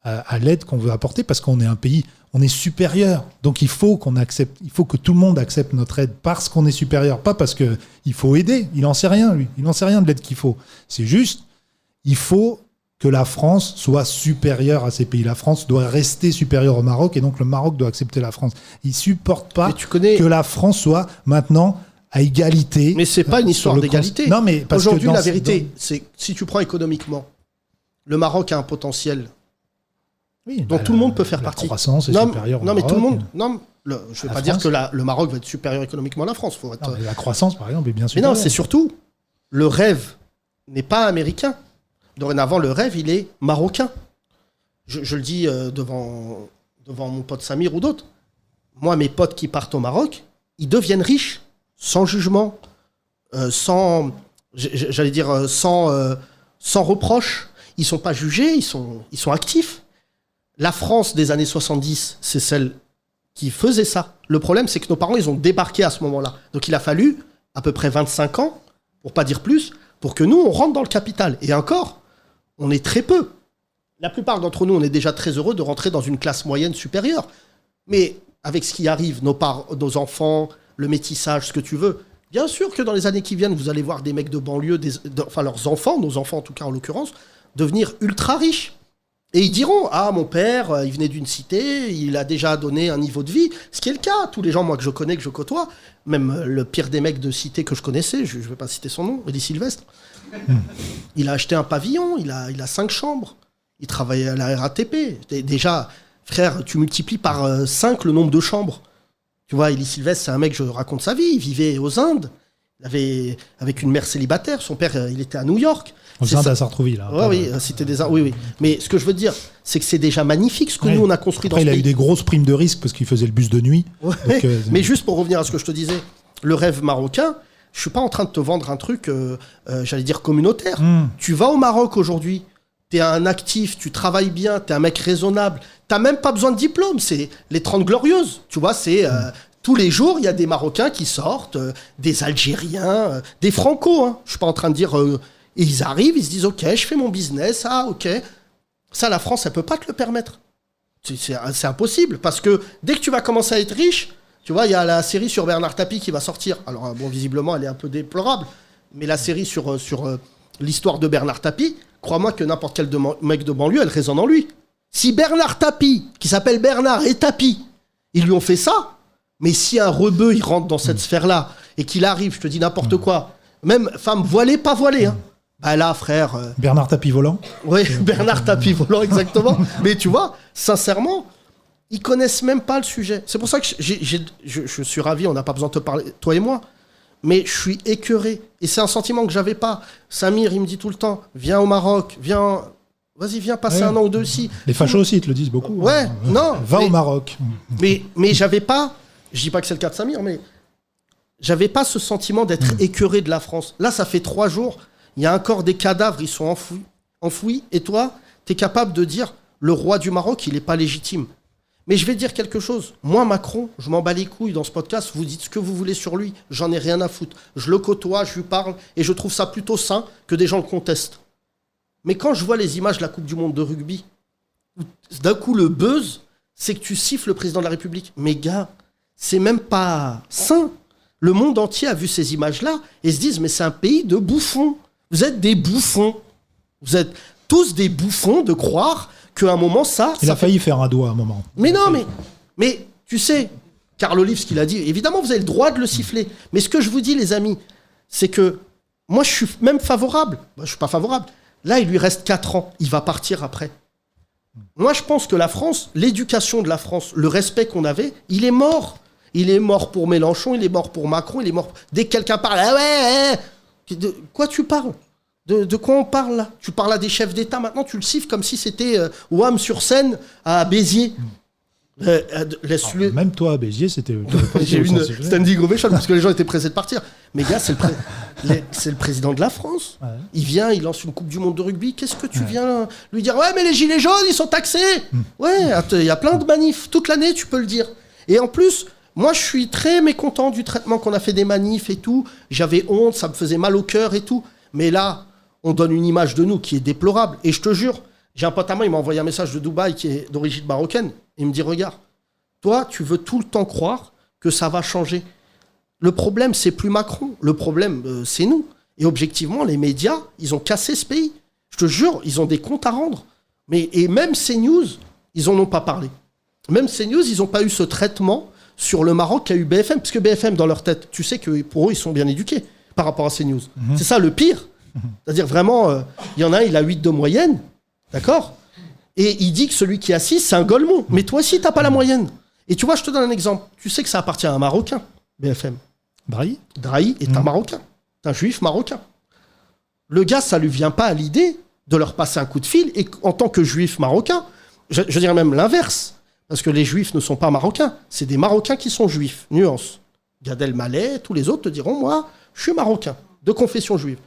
à l'aide qu'on veut apporter, parce qu'on est un pays, on est supérieur. Donc il faut que tout le monde accepte notre aide parce qu'on est supérieur, pas parce qu'il faut aider. Il n'en sait rien, lui. Il n'en sait rien de l'aide qu'il faut. C'est juste, il faut que la France soit supérieure à ces pays. La France doit rester supérieure au Maroc, et donc le Maroc doit accepter la France. Ils ne supportent pas que la France soit maintenant à égalité. Mais ce n'est pas une histoire d'égalité. Non, mais aujourd'hui, la vérité, c'est si tu prends économiquement, le Maroc a un potentiel dont tout le monde peut faire partie. La croissance est supérieure au Maroc. Mais tout le monde... Non, je ne vais pas dire que le Maroc va être supérieur économiquement à la France. Mais la croissance, par exemple, est bien mais supérieure. non, c'est surtout, le rêve n'est pas américain. Dorénavant, le rêve, il est marocain. Je le dis devant mon pote Samir ou d'autres. Moi, mes potes qui partent au Maroc, ils deviennent riches, sans jugement, sans reproche. Ils ne sont pas jugés, ils sont actifs. La France des années 70, c'est celle qui faisait ça. Le problème, c'est que nos parents, ils ont débarqué à ce moment-là. Donc, il a fallu à peu près 25 ans, pour pas dire plus, pour que nous, on rentre dans le capital. Et encore, on est très peu. La plupart d'entre nous, on est déjà très heureux de rentrer dans une classe moyenne supérieure. Mais avec ce qui arrive, nos enfants, le métissage, ce que tu veux, bien sûr que dans les années qui viennent, vous allez voir des mecs de banlieue, leurs enfants, nos enfants en tout cas en l'occurrence, devenir ultra riches. Et ils diront, ah, mon père, il venait d'une cité, il a déjà donné un niveau de vie, ce qui est le cas. Tous les gens, moi, que je connais, que je côtoie, même le pire des mecs de cité que je connaissais, je ne vais pas citer son nom, Eddie Sylvestre, il a acheté un pavillon, il a 5 chambres, il travaillait à la RATP. Déjà, frère, tu multiplies par 5 le nombre de chambres. Tu vois, Eddie Sylvestre, c'est un mec, je raconte sa vie, il vivait aux Indes, avec une mère célibataire, son père, il était à New York. Aux Indes à Sartrouville. Là, oui, c'était des Indes, oui. Mais ce que je veux dire, c'est que c'est déjà magnifique ce que nous, on a construit dans ce pays. Après, il a eu des grosses primes de risque parce qu'il faisait le bus de nuit. Ouais, donc, mais juste pour revenir à ce que je te disais, le rêve marocain, je suis pas en train de te vendre un truc, j'allais dire communautaire. Tu vas au Maroc aujourd'hui, t'es un actif, tu travailles bien, t'es un mec raisonnable, t'as même pas besoin de diplôme, c'est les 30 Glorieuses. Tu vois, c'est... tous les jours, il y a des Marocains qui sortent, des Algériens, des Franco. Je suis pas en train de dire... et ils arrivent, ils se disent, ok, je fais mon business, ok. Ça, la France, elle peut pas te le permettre. C'est impossible, parce que dès que tu vas commencer à être riche, tu vois, il y a la série sur Bernard Tapie qui va sortir. Alors, bon, visiblement, elle est un peu déplorable, mais la série sur l'histoire de Bernard Tapie, crois-moi que n'importe quel mec de banlieue, elle résonne en lui. Si Bernard Tapie, qui s'appelle Bernard et Tapie, ils lui ont fait ça, mais si un rebeu, il rentre dans cette sphère-là, et qu'il arrive, je te dis n'importe quoi, même femme voilée, pas voilée, bah là, frère... Bernard Tapie volant. Oui, Bernard Tapie volant, exactement. Mais tu vois, sincèrement, ils connaissent même pas le sujet. C'est pour ça que je suis ravi, on n'a pas besoin de te parler, toi et moi, mais je suis écœuré. Et c'est un sentiment que j'avais pas. Samir, il me dit tout le temps, viens au Maroc, vas-y, viens passer un an ou deux ici. Les fachos aussi, ils te le disent beaucoup. Ouais, non. Va au Maroc. Mais j'avais pas, je dis pas que c'est le cas de Samir, mais j'avais pas ce sentiment d'être écœuré de la France. Là, ça fait 3 jours... Il y a encore des cadavres, ils sont enfouis. Et toi, tu es capable de dire, le roi du Maroc, il n'est pas légitime. Mais je vais dire quelque chose. Moi, Macron, je m'en bats les couilles dans ce podcast. Vous dites ce que vous voulez sur lui. J'en ai rien à foutre. Je le côtoie, je lui parle. Et je trouve ça plutôt sain que des gens le contestent. Mais quand je vois les images de la Coupe du Monde de rugby, d'un coup, le buzz, c'est que tu siffles le président de la République. Mais gars, c'est même pas sain. Le monde entier a vu ces images-là et se disent, mais c'est un pays de bouffons. Vous êtes des bouffons. Vous êtes tous des bouffons de croire qu'à un moment, ça... Il a failli faire un doigt à un moment. Mais non, mais tu sais, Carl Olive, ce qu'il a dit, évidemment, vous avez le droit de le siffler. Mais ce que je vous dis, les amis, c'est que moi, je suis même favorable. Moi, je suis pas favorable. Là, il lui reste 4 ans. Il va partir après. Moi, je pense que la France, l'éducation de la France, le respect qu'on avait, il est mort. Il est mort pour Mélenchon, il est mort pour Macron, il est mort... Dès que quelqu'un parle, ah ouais, de quoi tu parles ? De quoi on parle là ? Tu parles à des chefs d'État maintenant, tu le siffles comme si c'était Ouham-sur-Seine à Béziers. Laisse-le. Même toi, à Béziers, c'était... J'ai eu une standing ovation parce que les gens étaient pressés de partir. Mais gars, c'est le président de la France. Ouais. Il vient, il lance une Coupe du Monde de rugby. Qu'est-ce que tu viens lui dire ? Ouais, mais les gilets jaunes, ils sont taxés. Ouais, il y a plein de manifs. Toute l'année, tu peux le dire. Et en plus... Moi, je suis très mécontent du traitement qu'on a fait des manifs et tout. J'avais honte, ça me faisait mal au cœur et tout. Mais là, on donne une image de nous qui est déplorable. Et je te jure, j'ai un pote à moi, il m'a envoyé un message de Dubaï qui est d'origine marocaine. Il me dit, regarde, toi, tu veux tout le temps croire que ça va changer. Le problème, c'est plus Macron. Le problème, c'est nous. Et objectivement, les médias, ils ont cassé ce pays. Je te jure, ils ont des comptes à rendre. Et même CNews, ils en ont pas parlé. Même CNews, ils n'ont pas eu ce traitement sur le Maroc qu'a eu BFM, parce que BFM, dans leur tête, tu sais que pour eux, ils sont bien éduqués par rapport à CNews. C'est ça le pire. C'est-à-dire vraiment, il y en a un, il a 8 de moyenne, d'accord ? Et il dit que celui qui a 6, c'est un golemon. Mais toi aussi, t'as pas la moyenne. Et tu vois, je te donne un exemple. Tu sais que ça appartient à un Marocain, BFM. Drahi est un Marocain. C'est un juif marocain. Le gars, ça lui vient pas à l'idée de leur passer un coup de fil, et en tant que juif marocain, je dirais même l'inverse. Parce que les juifs ne sont pas marocains. C'est des Marocains qui sont juifs. Nuance. Gad Elmaleh, tous les autres te diront, moi, je suis marocain, de confession juive.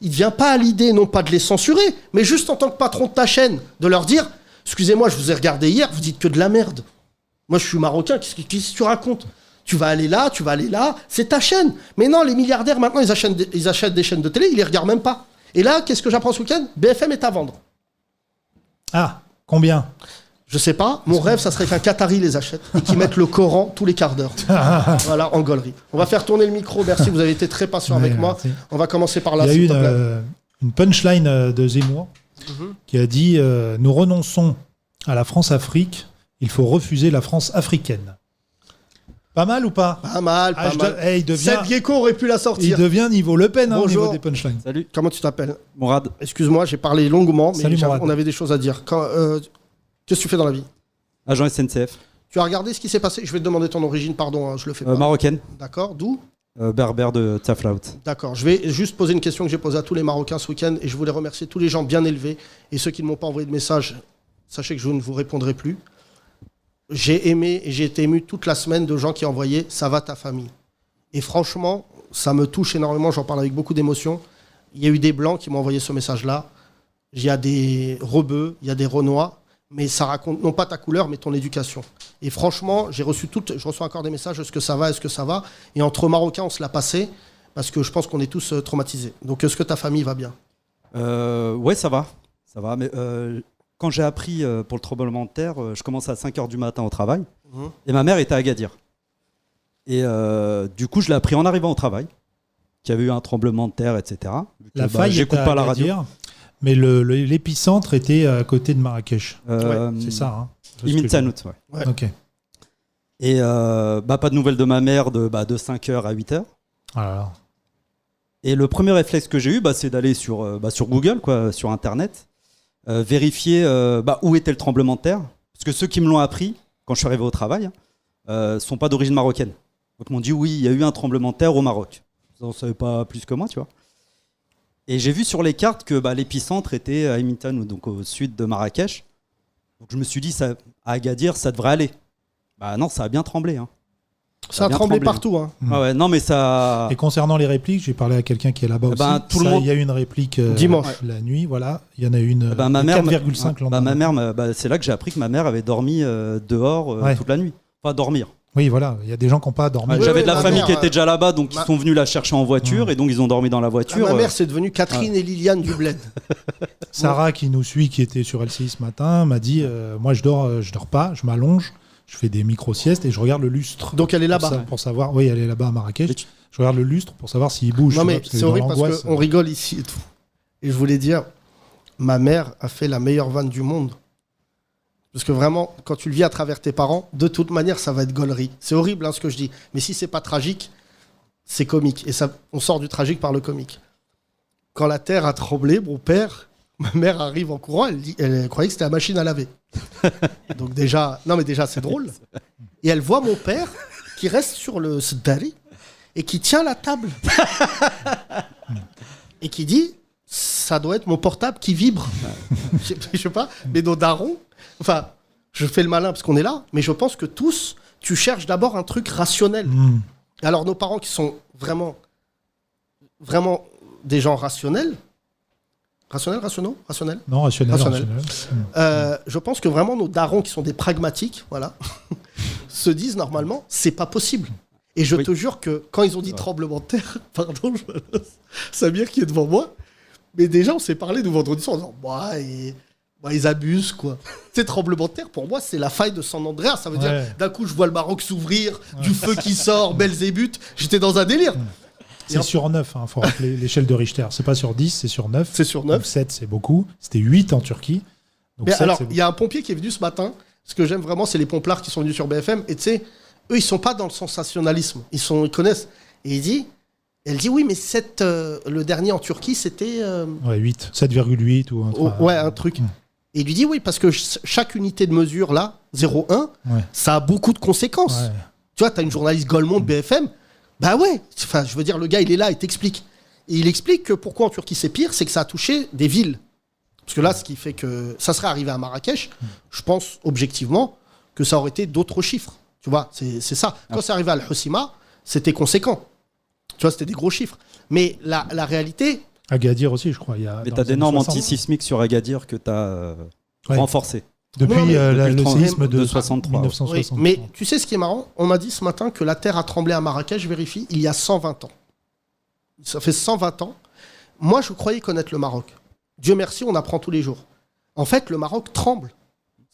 Il ne vient pas à l'idée, non pas de les censurer, mais juste en tant que patron de ta chaîne, de leur dire, excusez-moi, je vous ai regardé hier, vous dites que de la merde. Moi, je suis marocain, qu'est-ce que tu racontes ? Tu vas aller là, c'est ta chaîne. Mais non, les milliardaires, maintenant, ils achètent des chaînes de télé, ils les regardent même pas. Et là, qu'est-ce que j'apprends ce week-end ? BFM est à vendre. Ah, combien ? Je sais pas, mon rêve, ça serait qu'un Qatari les achète et qu'ils mettent le Coran tous les quarts d'heure. Voilà, en gaulerie. On va faire tourner le micro, merci, vous avez été très patient avec moi. On va commencer par là. Il y a eu une punchline de Zemmour qui a dit nous renonçons à la France-Afrique, il faut refuser la France africaine. Pas mal ou pas ? Pas mal. Seb Gecko aurait pu la sortir. Il devient niveau Le Pen au niveau des punchlines. Salut. Comment tu t'appelles ? Mourad. Excuse-moi, j'ai parlé longuement, mais Salut, on avait des choses à dire. Qu'est-ce que tu fais dans la vie ? Agent SNCF. Tu as regardé ce qui s'est passé ? Je vais te demander ton origine, pardon, je le fais pas. Marocaine. D'accord, d'où ? Berbère de Taflaout. D'accord, je vais juste poser une question que j'ai posée à tous les Marocains ce week-end et je voulais remercier tous les gens bien élevés et ceux qui ne m'ont pas envoyé de message, sachez que je ne vous répondrai plus. J'ai aimé et j'ai été ému toute la semaine de gens qui envoyaient « ça va ta famille ». Et franchement, ça me touche énormément, j'en parle avec beaucoup d'émotion. Il y a eu des Blancs qui m'ont envoyé ce message-là, il y a des Rebeux, il y a des Renois, mais ça raconte non pas ta couleur, mais ton éducation. Et franchement, je reçois encore des messages, est-ce que ça va ? Et entre Marocains, on se l'a passé, parce que je pense qu'on est tous traumatisés. Donc, est-ce que ta famille va bien ? Ouais, ça va, mais quand j'ai appris pour le tremblement de terre, je commençais à 5h du matin au travail, et ma mère était à Agadir. Et du coup, je l'ai appris en arrivant au travail, qu'il y avait eu un tremblement de terre, etc. La faille j'écoute pas la radio. Mais l'épicentre était à côté de Marrakech. C'est ça, hein. Imin Sanout, ouais. Ok. Et pas de nouvelles de ma mère de 5h à 8h. Alors. Et le premier réflexe que j'ai eu, c'est d'aller sur Google, sur Internet, vérifier où était le tremblement de terre. Parce que ceux qui me l'ont appris, quand je suis arrivé au travail, sont pas d'origine marocaine. Donc ils m'ont dit, oui, il y a eu un tremblement de terre au Maroc. Vous n'en savez pas plus que moi, tu vois. Et j'ai vu sur les cartes que l'épicentre était à Imitane, donc au sud de Marrakech. Donc je me suis dit, à Agadir, ça devrait aller. Non, ça a bien tremblé. Hein. Ça a bien tremblé tremblé. partout. Hein. Ah ouais, non mais ça. Et concernant les répliques, j'ai parlé à quelqu'un qui est là-bas aussi. Tout le Ça, monde- il y a eu une réplique Dimanche. la nuit, voilà. Il y en a une Ma mère, 4,5 lendemain. ma mère, c'est là que j'ai appris que ma mère avait dormi dehors Ouais. toute la nuit. Enfin dormir. Oui, voilà. Il y a des gens qui n'ont pas dormi. Oui, J'avais de la ma famille mère, qui était déjà là-bas, donc ma- ils sont venus la chercher en voiture et donc ils ont dormi dans la voiture. Ma mère, c'est devenu Catherine et Liliane du Bled. Sarah, qui nous suit, qui était sur LCI ce matin, m'a dit moi, je dors pas, je m'allonge, je fais des micro-siestes et je regarde le lustre. Donc elle est Pour là-bas. pour savoir, oui, elle est là-bas à Marrakech. Mais tu- Je regarde le lustre pour savoir s'il bouge. Non tu mais vois, parce que c'est dans horrible parce l'angoisse, qu'on rigole ici et tout. Et je voulais dire, ma mère a fait la meilleure vanne du monde. Parce que vraiment, quand tu le vis à travers tes parents, de toute manière, ça va être gaulerie. C'est horrible hein, ce que je dis. Mais si c'est pas tragique, c'est comique. Et ça, on sort du tragique par le comique. Quand la terre a tremblé, mon père, ma mère arrive en courant, elle croyait que c'était la machine à laver. Donc déjà, non mais déjà c'est drôle. Et elle voit mon père qui reste sur le sdari et qui tient la table. Et qui dit, ça doit être mon portable qui vibre. Je sais pas, mais nos darons, enfin, je fais le malin parce qu'on est là, mais je pense que tous, tu cherches d'abord un truc rationnel. Et alors nos parents qui sont vraiment des gens rationnels, rationnels, Non, rationnel. Rationnel. rationnel. je pense que vraiment nos darons qui sont des pragmatiques, voilà, se disent normalement, c'est pas possible. Et je Oui. te jure que quand ils ont dit tremblement de terre, pardon, Samir qui est devant moi, mais déjà on s'est parlé de vendredi soir en disant, ils abusent quoi. Tu sais, tremblement de terre, pour moi, c'est la faille de San Andreas. Ça veut dire, Ouais. d'un coup, je vois le Maroc s'ouvrir, du feu qui sort, Belzébuth. J'étais dans un délire. C'est sur 9, il faut rappeler l'échelle de Richter. C'est pas sur 10, c'est sur 9. C'est sur 9. Donc 7, c'est beaucoup. C'était 8 en Turquie. Donc Mais 7, alors, c'est il y a un pompier qui est venu ce matin. Ce que j'aime vraiment, c'est les pomplards qui sont venus sur BFM. Et tu sais, eux, ils sont pas dans le sensationnalisme. Ils connaissent. Et elle dit, oui, mais le dernier en Turquie, c'était... Ouais, 8. 7,8 ou un truc. ouais, un truc. Et il lui dit, oui, parce que chaque unité de mesure, là, 0,1, Ouais. ça a beaucoup de conséquences. Ouais. Tu vois, tu as une journaliste Goldman de BFM. Bah ouais, enfin, je veux dire, le gars, il est là, il t'explique. Et il explique que pourquoi en Turquie c'est pire, c'est que ça a touché des villes. Parce que là, ce qui fait que ça serait arrivé à Marrakech, je pense objectivement que ça aurait été d'autres chiffres. Tu vois, c'est ça. Quand c'est arrivé à Al-Hoceima, c'était conséquent. Tu vois, c'était des gros chiffres. Mais la réalité, Agadir aussi, je crois. Mais t'as des normes antisismiques sur Agadir que t'as Ouais. renforcées. Depuis Non, mais le depuis séisme de de 63. 1960. oui, mais tu sais ce qui est marrant? On m'a dit ce matin que la terre a tremblé à Marrakech, je vérifie, il y a 120 ans. Ça fait 120 ans. Moi, je croyais connaître le Maroc. Dieu merci, on apprend tous les jours. En fait, le Maroc tremble.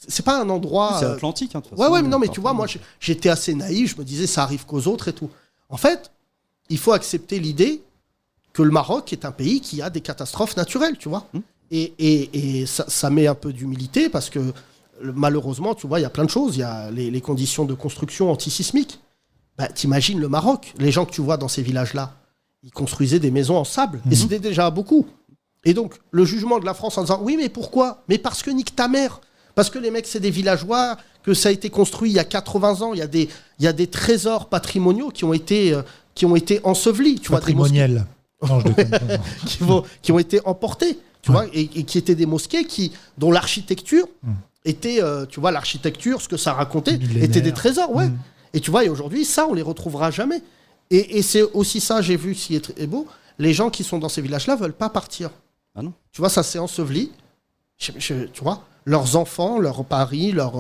C'est pas un endroit... C'est Atlantique. Hein, de toute Ouais, façon, mais non, mais tu vois, parfois. moi, j'étais assez naïf, je me disais, ça arrive qu'aux autres et tout. En fait, il faut accepter l'idée que le Maroc est un pays qui a des catastrophes naturelles, tu vois. Et ça met un peu d'humilité parce que malheureusement, tu vois, il y a plein de choses. Il y a les conditions de construction antisismiques. Bah, t'imagines le Maroc, les gens que tu vois dans ces villages-là, ils construisaient des maisons en sable. Et c'était déjà beaucoup. Et donc, le jugement de la France en disant, oui, mais pourquoi? Mais parce que nique ta mère. Parce que les mecs, c'est des villageois, que ça a été construit il y a 80 ans. Il y a des trésors patrimoniaux qui ont été ensevelis. Tu vois, des mosquées Patrimonial. Non, je déconne. qui ont été emportés, tu Ouais. vois, et qui étaient des mosquées dont l'architecture était, tu vois, l'architecture, ce que ça racontait, Millénaire. étaient des trésors, ouais. Et tu vois, et aujourd'hui, ça, on les retrouvera jamais. Et c'est aussi ça, j'ai vu, ce qui est beau, les gens qui sont dans ces villages-là veulent pas partir. Ah non. Tu vois, ça s'est enseveli. Tu vois, leurs enfants, leurs paris, leur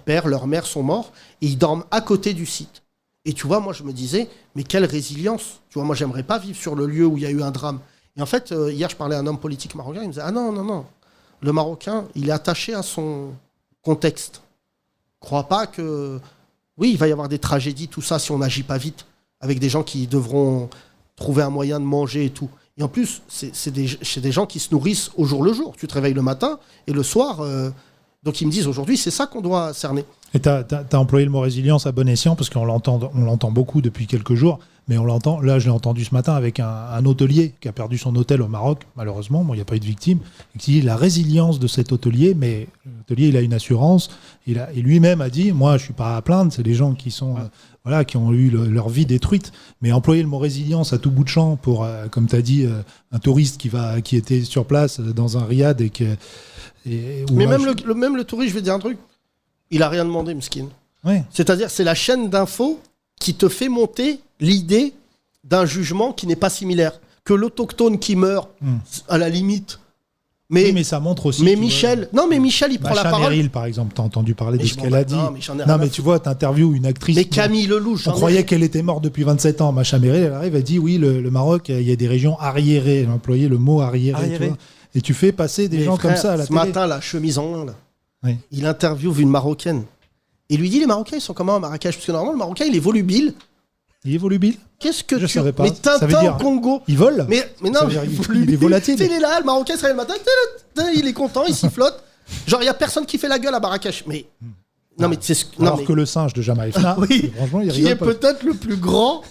père, leur mère sont morts, et ils dorment à côté du site. Et tu vois, moi, je me disais, mais quelle résilience. Tu vois, moi, j'aimerais pas vivre sur le lieu où il y a eu un drame. Et en fait, hier, je parlais à un homme politique marocain, il me disait, ah non, non, non. Le Marocain, il est attaché à son contexte. Crois pas que... Oui, il va y avoir des tragédies, tout ça, si on n'agit pas vite, avec des gens qui devront trouver un moyen de manger et tout. Et en plus, c'est des gens qui se nourrissent au jour le jour. Tu te réveilles le matin et le soir... donc ils me disent, aujourd'hui, c'est ça qu'on doit cerner. Et tu as employé le mot résilience à bon escient parce qu'on l'entend beaucoup depuis quelques jours, mais on l'entend, là je l'ai entendu ce matin avec un hôtelier qui a perdu son hôtel au Maroc, malheureusement, bon, il n'y a pas eu de victime, et qui dit la résilience de cet hôtelier, mais l'hôtelier il a une assurance, et lui-même a dit, moi je suis pas à plaindre, c'est des gens qui sont... voilà, qui ont eu leur vie détruite, mais employer le mot résilience à tout bout de champ pour, comme tu as dit, un touriste qui était sur place dans un riad et que... Mais même le touriste, je vais dire un truc, il a rien demandé, Mskin. Ouais. C'est-à-dire, c'est la chaîne d'infos qui te fait monter l'idée d'un jugement qui n'est pas similaire. Que l'autochtone qui meurt, à la limite. Mais ça montre aussi. Mais tu Michel, non, mais Michel, il prend la Macha parole. Merrill, par exemple, t'as entendu parler Mais de je ce m'en qu'elle bats- a dit. non, mais j'en ai rien Non, à mais foutre. tu vois, t'interviews une actrice. Mais Camille Lelouch, On croyait qu'elle était morte depuis 27 ans. Macha Merrill, elle arrive, elle dit oui, le Maroc, il y a des régions arriérées. Elle a employé le mot arriéré. Arriéré. Tu vois. Et tu fais passer des Mais gens frère, comme ça à la ce télé. matin, la chemise en lin, là, Oui. il interviewe une Marocaine. Il lui dit, les Marocains, ils sont comment à Marrakech? Parce que normalement, le Marocain, il est volubile. Il est volubile. Qu'est-ce que Je tu... savais pas. Mais Ça veut Tintin dire- au Congo. Il vole. Mais non, Ça veut dire mais qu'il est volatile. Tu sais, il est là, le Marocain se réveille le matin, il est content, il sifflote. Genre, il n'y a personne qui fait la gueule à Marrakech. Mais. Non, mais c'est ce non, Alors mais... que le singe de Jama Efna, Oui, franchement, il qui est rigole pas. peut-être le plus grand,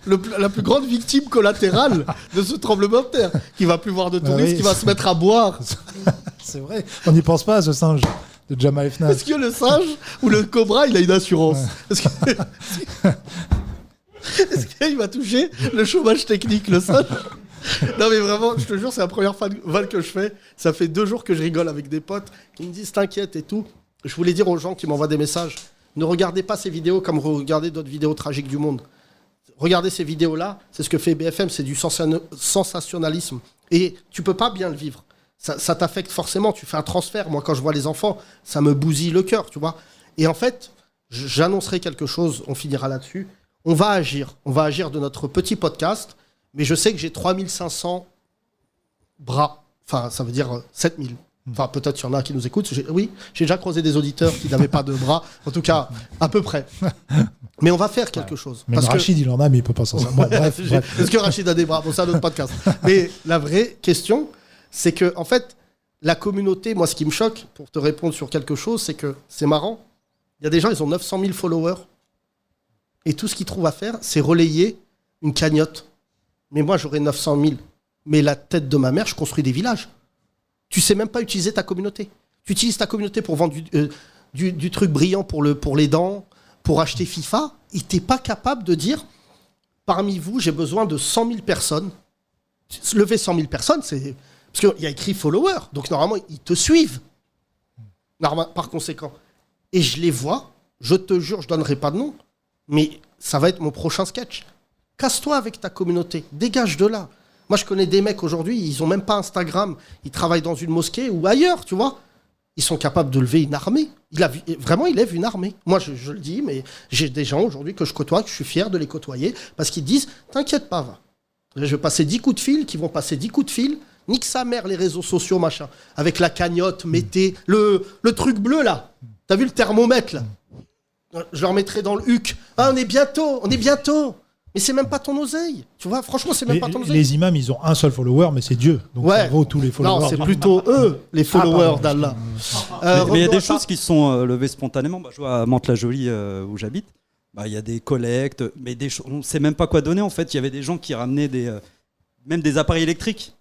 la plus grande victime collatérale de ce tremblement de terre, qui va plus voir de Bah touristes, oui. qui va se mettre à boire. C'est vrai. On n'y pense pas à ce singe de Jama Efna. Est-ce que le singe ou le cobra, il a une assurance? Est-ce qu'il va toucher le chômage technique, le singe? Non mais vraiment, je te jure, c'est la première vanne que je fais. Ça fait 2 jours que je rigole avec des potes qui me disent t'inquiète et tout. Je voulais dire aux gens qui m'envoient des messages, ne regardez pas ces vidéos comme vous regardez d'autres vidéos tragiques du monde. Regardez ces vidéos-là, c'est ce que fait BFM, c'est du sensationnalisme. Et tu peux pas bien le vivre. Ça t'affecte forcément, tu fais un transfert. Moi, quand je vois les enfants, ça me bousille le cœur, tu vois. Et en fait, j'annoncerai quelque chose, on finira là-dessus. On va agir de notre petit podcast, mais je sais que j'ai 3500 bras. Enfin, ça veut dire 7000. Enfin, peut-être qu'il y en a qui nous écoutent. Oui, j'ai déjà croisé des auditeurs qui n'avaient pas de bras. En tout cas, à peu près. Mais on va faire quelque chose. Même Rachid, il en a, mais il peut pas s'en sortir. Bon, bref. Est-ce que Rachid a des bras? Bon, c'est un autre podcast. Mais la vraie question, c'est que, en fait, la communauté, moi, ce qui me choque, pour te répondre sur quelque chose, c'est que c'est marrant. Il y a des gens, ils ont 900 000 followers. Et tout ce qu'ils trouvent à faire, c'est relayer une cagnotte. Mais moi, j'aurais 900 000. Mais la tête de ma mère, je construis des villages. Tu sais même pas utiliser ta communauté. Tu utilises ta communauté pour vendre du truc brillant pour les dents, pour acheter FIFA, et t'es pas capable de dire, parmi vous, j'ai besoin de 100 000 personnes. Lever 100 000 personnes, c'est... Parce qu'il y a écrit follower, donc normalement, ils te suivent. Par conséquent. Et je les vois, je te jure, je donnerai pas de nom, mais ça va être mon prochain sketch. Casse-toi avec ta communauté, dégage de là. Moi, je connais des mecs aujourd'hui, ils ont même pas Instagram, ils travaillent dans une mosquée ou ailleurs, tu vois. Ils sont capables de lever une armée. Vraiment, ils lèvent une armée. Moi, je le dis, mais j'ai des gens aujourd'hui que je côtoie, que je suis fier de les côtoyer, parce qu'ils disent, t'inquiète pas, va. Je vais passer 10 coups de fil, qui vont passer 10 coups de fil, nique sa mère les réseaux sociaux, machin. Avec la cagnotte, mettez le truc bleu, là. T'as vu le thermomètre, là? Je leur mettrai dans le huc. Ah, on est bientôt. Mais c'est même pas ton oseille. Tu vois, franchement, c'est même pas ton oseille. Les imams, ils ont un seul follower, mais c'est Dieu. Donc ça vaut tous les followers. Non, c'est du plutôt eux, les followers pardon. d'Allah. Mais il y a des choses qui se sont levées spontanément. Bah, je vois à Mantes-la-Jolie où j'habite. Bah, il y a des collectes, mais on ne sait même pas quoi donner en fait. Il y avait des gens qui ramenaient même des appareils électriques.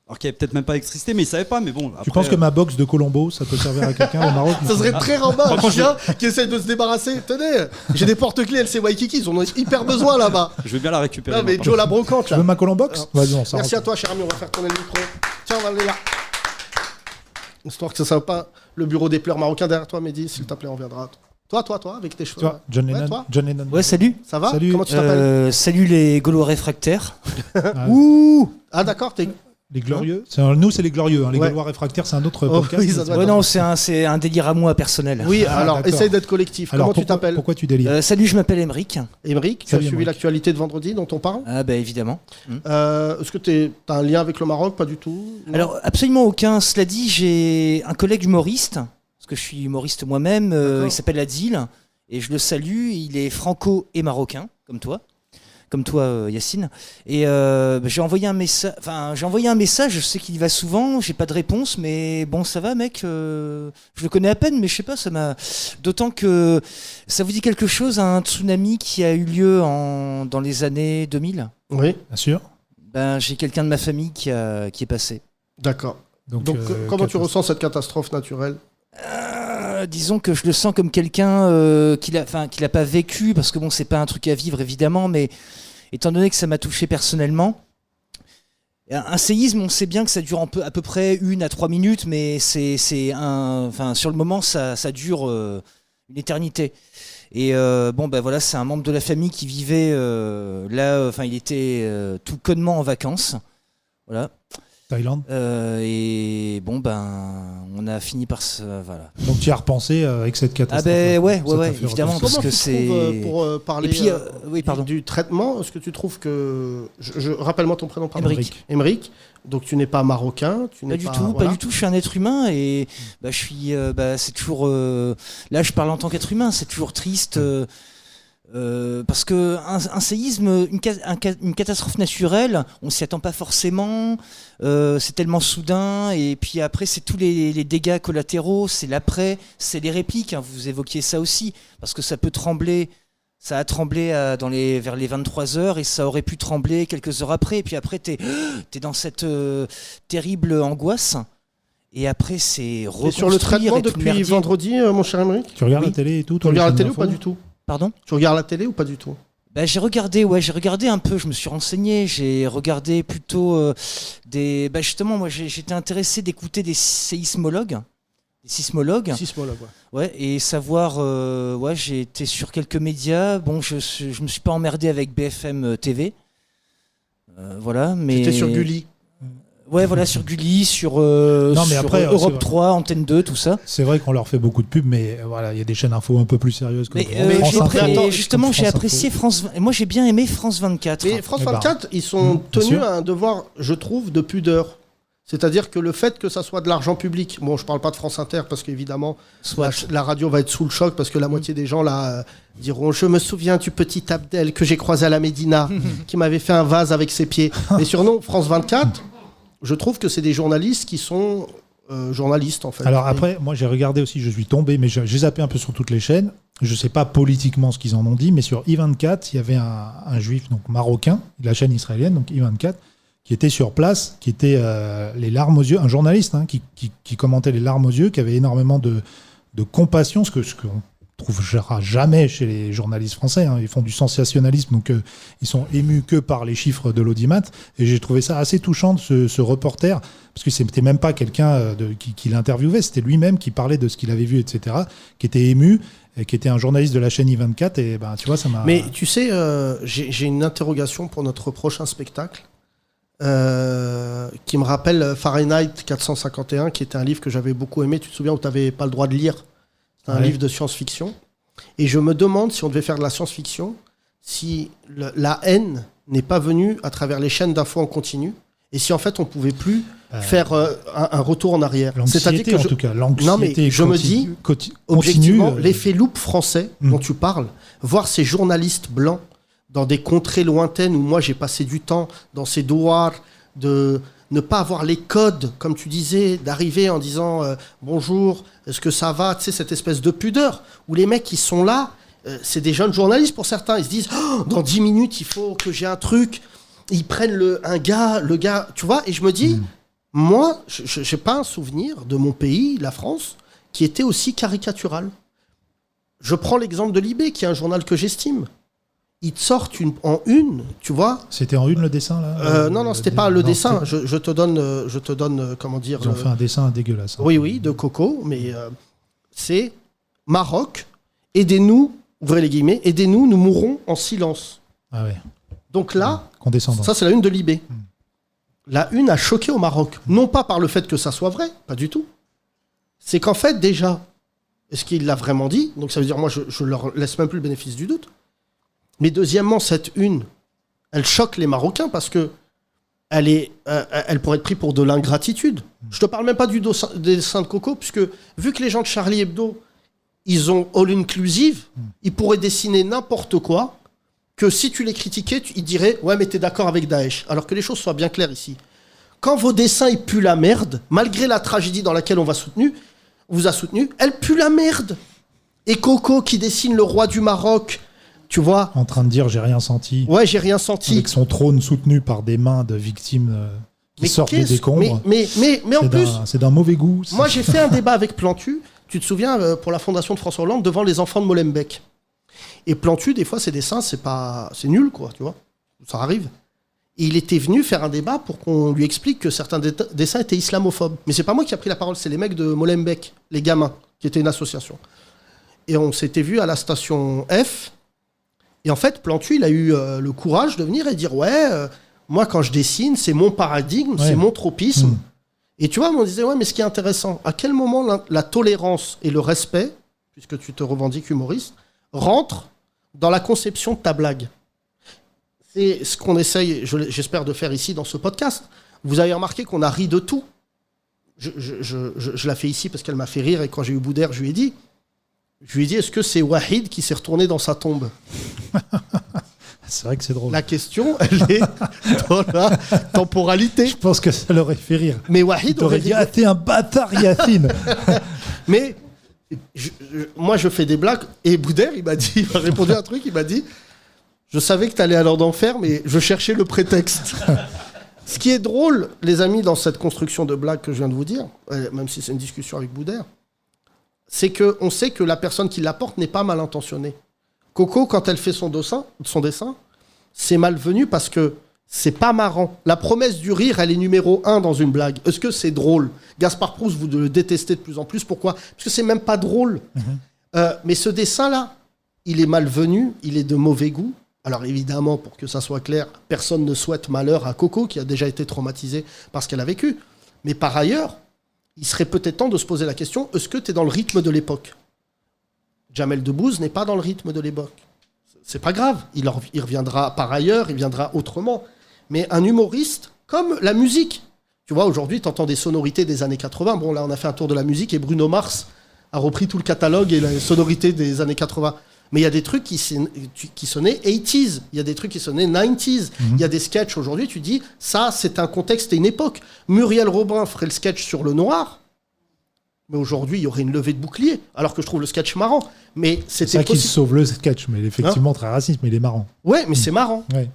Alors qu'il n'y avait peut-être même pas existé, mais ils ne savaient pas. Mais bon, Tu penses que ma box de Colombo, ça peut servir à quelqu'un au Maroc? Ça serait très rembard, un chien qui essaie de se débarrasser. Tenez, j'ai des porte-clés LC Waikiki, ils en ont hyper besoin là-bas. Je vais bien la récupérer. Non, mais maintenant. Joe la brocante Tu là. veux ma Colombox? Vas-y, on s'en Merci à toi, cher ami, on va faire tourner le micro. Tiens, on va aller là. Histoire que ça ne soit pas le bureau des pleurs marocains derrière toi, Mehdi, s'il te plaît, on viendra. Toi, avec tes cheveux. Toi, John Ouais, Lennon. toi John Lennon. Ouais, salut. Ça va? Salut. Comment tu t'appelles? Salut les Gaulois réfractaires. Ouh. Ah d'accord, t'es... Les Glorieux. Nous, c'est les Glorieux. Les Ouais. Gaulois réfractaires, c'est un autre Oh, podcast. oui, ça doit Ouais, être- non, c'est un délire à moi personnel. Oui, Ah, alors, d'accord. essaye d'être collectif. Alors, Comment tu t'appelles? Pourquoi tu délires? Salut, je m'appelle Emeric. Émeric, tu as Salut, suivi Émeric. l'actualité de vendredi dont on parle? Ah bah évidemment. Est-ce que tu as un lien avec le Maroc? Pas du tout? Non. Alors absolument aucun. Cela dit, j'ai un collègue humoriste, parce que je suis humoriste moi-même. D'accord. Il s'appelle Adil et je le salue. Il est franco et marocain, comme toi. Yacine. Et j'ai envoyé un message. Enfin, je sais qu'il y va souvent. J'ai pas de réponse, mais bon, ça va, mec. Je le connais à peine, mais je sais pas. Ça m'a. D'autant que ça vous dit quelque chose, un tsunami qui a eu lieu dans les années 2000. Oui, Bien sûr. Ben, j'ai quelqu'un de ma famille qui est passé. d'accord. Donc, comment tu catastrophe. ressens cette catastrophe naturelle? Disons que je le sens comme quelqu'un qui l'a pas vécu, parce que bon, c'est pas un truc à vivre évidemment, mais étant donné que ça m'a touché personnellement, un séisme, on sait bien que ça dure à peu près 1 à 3 minutes, mais sur le moment, ça dure une éternité. Et bon, ben voilà, c'est un membre de la famille qui vivait là, enfin, il était tout connement en vacances. Voilà. Thaïlande. Et bon, ben, on a fini par se. Voilà. Donc tu y as repensé avec cette catastrophe. Ah, ben ouais, Ça t'a fait évidemment, repenser. parce que c'est. Pour parler Et puis, oui, pardon. du traitement, est-ce que tu trouves que. Rappelle-moi ton prénom, pardon. Émeric. Émeric. Donc tu n'es pas marocain, tu n'es Pas du pas. tout, voilà. pas du tout. Je suis un être humain et bah, je suis. Bah, c'est toujours. Là, je parle en tant qu'être humain. C'est toujours triste parce que un séisme, une catastrophe naturelle, on s'y attend pas forcément. C'est tellement soudain et puis après, c'est tous les dégâts collatéraux, c'est l'après, c'est les répliques. Hein, vous évoquiez ça aussi parce que ça peut trembler. Ça a tremblé vers les 23h et ça aurait pu trembler quelques heures après. Et puis après, t'es dans cette terrible angoisse. Et après, c'est reconstruire. Et sur le traitement et tout depuis merdier. vendredi, mon cher Émeric, Tu regardes Oui. la télé et tout. tu regardes la télé ou pas du tout? Pardon ? Tu regardes la télé ou pas du tout? Bah, j'ai regardé un peu, je me suis renseigné, j'ai regardé plutôt bah, justement, moi j'étais intéressé d'écouter des sismologues. Sismologue, ouais, et savoir, ouais, j'ai été sur quelques médias. Bon, je me suis pas emmerdé avec BFM TV, voilà, mais. J'étais sur Gulli. Ouais, voilà, sur Gulli, sur, Non, mais sur après, Europe c'est 3, Antenne 2, tout ça. C'est vrai qu'on leur fait beaucoup de pubs, mais voilà, il y a des chaînes info un peu plus sérieuses que Mais France Info. justement, comme j'ai France apprécié Info. France. Moi, j'ai bien aimé France 24. Mais France Eh ben, 24, ils sont bien tenus sûr. à un devoir, je trouve, de pudeur. C'est-à-dire que le fait que ça soit de l'argent public, bon, je parle pas de France Inter parce qu'évidemment, la radio va être sous le choc parce que la moitié des gens là diront je me souviens du petit Abdel que j'ai croisé à la Médina qui m'avait fait un vase avec ses pieds. Mais sur non, France 24, je trouve que c'est des journalistes qui sont journalistes en fait. Alors après, moi j'ai regardé aussi, je suis tombé, mais j'ai zappé un peu sur toutes les chaînes. Je sais pas politiquement ce qu'ils en ont dit, mais sur I24, il y avait un juif donc marocain, la chaîne israélienne, donc I24, qui était sur place, qui était les larmes aux yeux, un journaliste hein, qui commentait les larmes aux yeux, qui avait énormément de compassion, ce qu'on trouvera jamais chez les journalistes français. Hein. Ils font du sensationnalisme, donc ils sont émus que par les chiffres de l'audimat. Et j'ai trouvé ça assez touchant de ce reporter, parce que c'était même pas quelqu'un qui l'interviewait, c'était lui-même qui parlait de ce qu'il avait vu, etc., qui était ému, et qui était un journaliste de la chaîne I24. Et ben, tu vois, ça m'a... Mais tu sais, j'ai une interrogation pour notre prochain spectacle. Qui me rappelle Fahrenheit 451, qui était un livre que j'avais beaucoup aimé. Tu te souviens où tu n'avais pas le droit de lire? C'est un livre de science-fiction. Et je me demande si on devait faire de la science-fiction, si la haine n'est pas venue à travers les chaînes d'infos en continu, et si en fait on pouvait plus faire un retour en arrière. L'anxiété, en tout cas. L'anxiété non, mais je me dis, objectivement, l'effet loupe français dont tu parles, voir ces journalistes blancs dans des contrées lointaines où moi j'ai passé du temps dans ces douars, de ne pas avoir les codes, comme tu disais, d'arriver en disant bonjour, est-ce que ça va, tu sais, cette espèce de pudeur, où les mecs qui sont là, c'est des jeunes journalistes pour certains, ils se disent oh, dans 10 minutes il faut que j'ai un truc, ils prennent le gars, tu vois, et je me dis, moi, je n'ai pas un souvenir de mon pays, la France, qui était aussi caricatural. Je prends l'exemple de Libé, qui est un journal que j'estime. Ils te sortent en une, tu vois. C'était en une le dessin là Non, c'était pas le dessin. Je te donne, comment dire. Ils ont fait un dessin dégueulasse. Hein. Oui, de Coco, mais c'est Maroc, aidez-nous, ouvrez les guillemets, aidez-nous, nous mourrons en silence. Ah ouais. Donc là, condescendant. Ça c'est la une de Libé. La une a choqué au Maroc. Non pas par le fait que ça soit vrai, pas du tout. C'est qu'en fait, déjà, est-ce qu'il l'a vraiment dit? Donc ça veut dire, moi, je leur laisse même plus le bénéfice du doute. Mais deuxièmement, cette une, elle choque les Marocains parce que elle pourrait être prise pour de l'ingratitude. Je te parle même pas du dessin de Coco, puisque vu que les gens de Charlie Hebdo, ils ont all inclusive, ils pourraient dessiner n'importe quoi, que si tu les critiquais, ils diraient « Ouais, mais t'es d'accord avec Daesh ». Alors que les choses soient bien claires ici. Quand vos dessins, ils puent la merde, malgré la tragédie dans laquelle on vous a soutenu, elle pue la merde. Et Coco qui dessine le roi du Maroc... Tu vois, en train de dire j'ai rien senti. Ouais, j'ai rien senti. Avec son trône soutenu par des mains de victimes qui sortent des décombres. Mais en plus, c'est d'un mauvais goût. Moi, j'ai fait un débat avec Plantu. Tu te souviens pour la fondation de François Hollande devant les enfants de Molenbeek. Et Plantu, des fois, ses dessins, c'est nul, quoi. Tu vois, ça arrive. Et il était venu faire un débat pour qu'on lui explique que certains dessins étaient islamophobes. Mais c'est pas moi qui a pris la parole, c'est les mecs de Molenbeek, les gamins, qui étaient une association. et on s'était vu à la station F. Et en fait, Plantu, il a eu le courage de venir et dire moi, quand je dessine, c'est mon paradigme, c'est mon tropisme. Et tu vois, on disait, mais ce qui est intéressant, à quel moment la tolérance et le respect, puisque tu te revendiques humoriste, rentrent dans la conception de ta blague. C'est ce qu'on essaye, j'espère, de faire ici dans ce podcast. Vous avez remarqué qu'on a ri de tout. Je la fais ici parce qu'elle m'a fait rire, et quand j'ai eu Boudère, je lui ai dit, est-ce que c'est Wahid qui s'est retourné dans sa tombe? C'est vrai que c'est drôle. La question, elle est dans la temporalité. Je pense que ça l'aurait fait rire. Mais Wahid aurait dit t'es un bâtard, Yacine. Mais moi, je fais des blagues, et Boudère, il m'a répondu un truc, il m'a dit, je savais que t'allais aller en enfer, mais je cherchais le prétexte. Ce qui est drôle, les amis, dans cette construction de blague que je viens de vous dire, même si c'est une discussion avec Boudère, c'est qu'on sait que la personne qui l'apporte n'est pas mal intentionnée. Coco, quand elle fait son dessin, c'est malvenu parce que c'est pas marrant. La promesse du rire, elle est numéro 1 dans une blague. Est-ce que c'est drôle? Gaspard Proust, vous le détestez de plus en plus. Pourquoi? Parce que c'est même pas drôle. Mais ce dessin-là, il est malvenu, il est de mauvais goût. Alors évidemment, pour que ça soit clair, personne ne souhaite malheur à Coco, qui a déjà été traumatisée par ce qu'elle a vécu. Mais par ailleurs, il serait peut-être temps de se poser la question, est-ce que tu es dans le rythme de l'époque? Jamel Debbouze n'est pas dans le rythme de l'époque. C'est pas grave, il reviendra par ailleurs, il viendra autrement. Mais un humoriste, comme la musique, tu vois, aujourd'hui, tu entends des sonorités des années 80. Bon, là, on a fait un tour de la musique et Bruno Mars a repris tout le catalogue et la sonorité des années 80. Mais il y a des trucs qui sonnaient 80s, il y a des trucs qui sonnaient 90s. Il y a des sketchs aujourd'hui, tu dis, ça, c'est un contexte et une époque. Muriel Robin ferait le sketch sur le noir, mais aujourd'hui, il y aurait une levée de bouclier, alors que je trouve le sketch marrant. Mais c'est ça qui sauve le sketch, mais il est effectivement très raciste, mais il est marrant. Ouais, mais c'est marrant. Ouais.